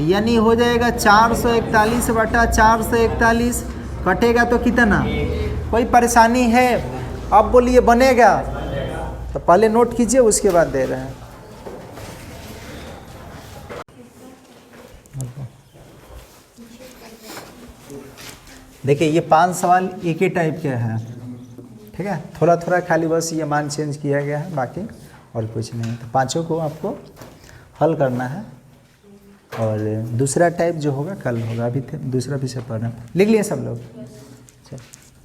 Speaker 1: यानी हो जाएगा 441 बटा 4 से 41, कटेगा तो कितना, कोई परेशानी है? अब बोलिए बनेगा, तो पहले नोट कीजिए उसके बाद दे रहे हैं। देखिए ये 5 सवाल एक ही टाइप के हैं, ठीक है, थोड़ा थोड़ा खाली बस ये मान चेंज किया गया है, बाकी और कुछ नहीं। तो पांचों को आपको हल करना है, और दूसरा टाइप जो होगा कल होगा, अभी दूसरा विषय पढ़ रहे हैं। लिख लिए सब लोग? चल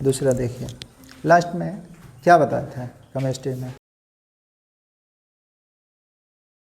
Speaker 1: दूसरा देखिए, लास्ट में क्या बताया था केमिस्ट्री में,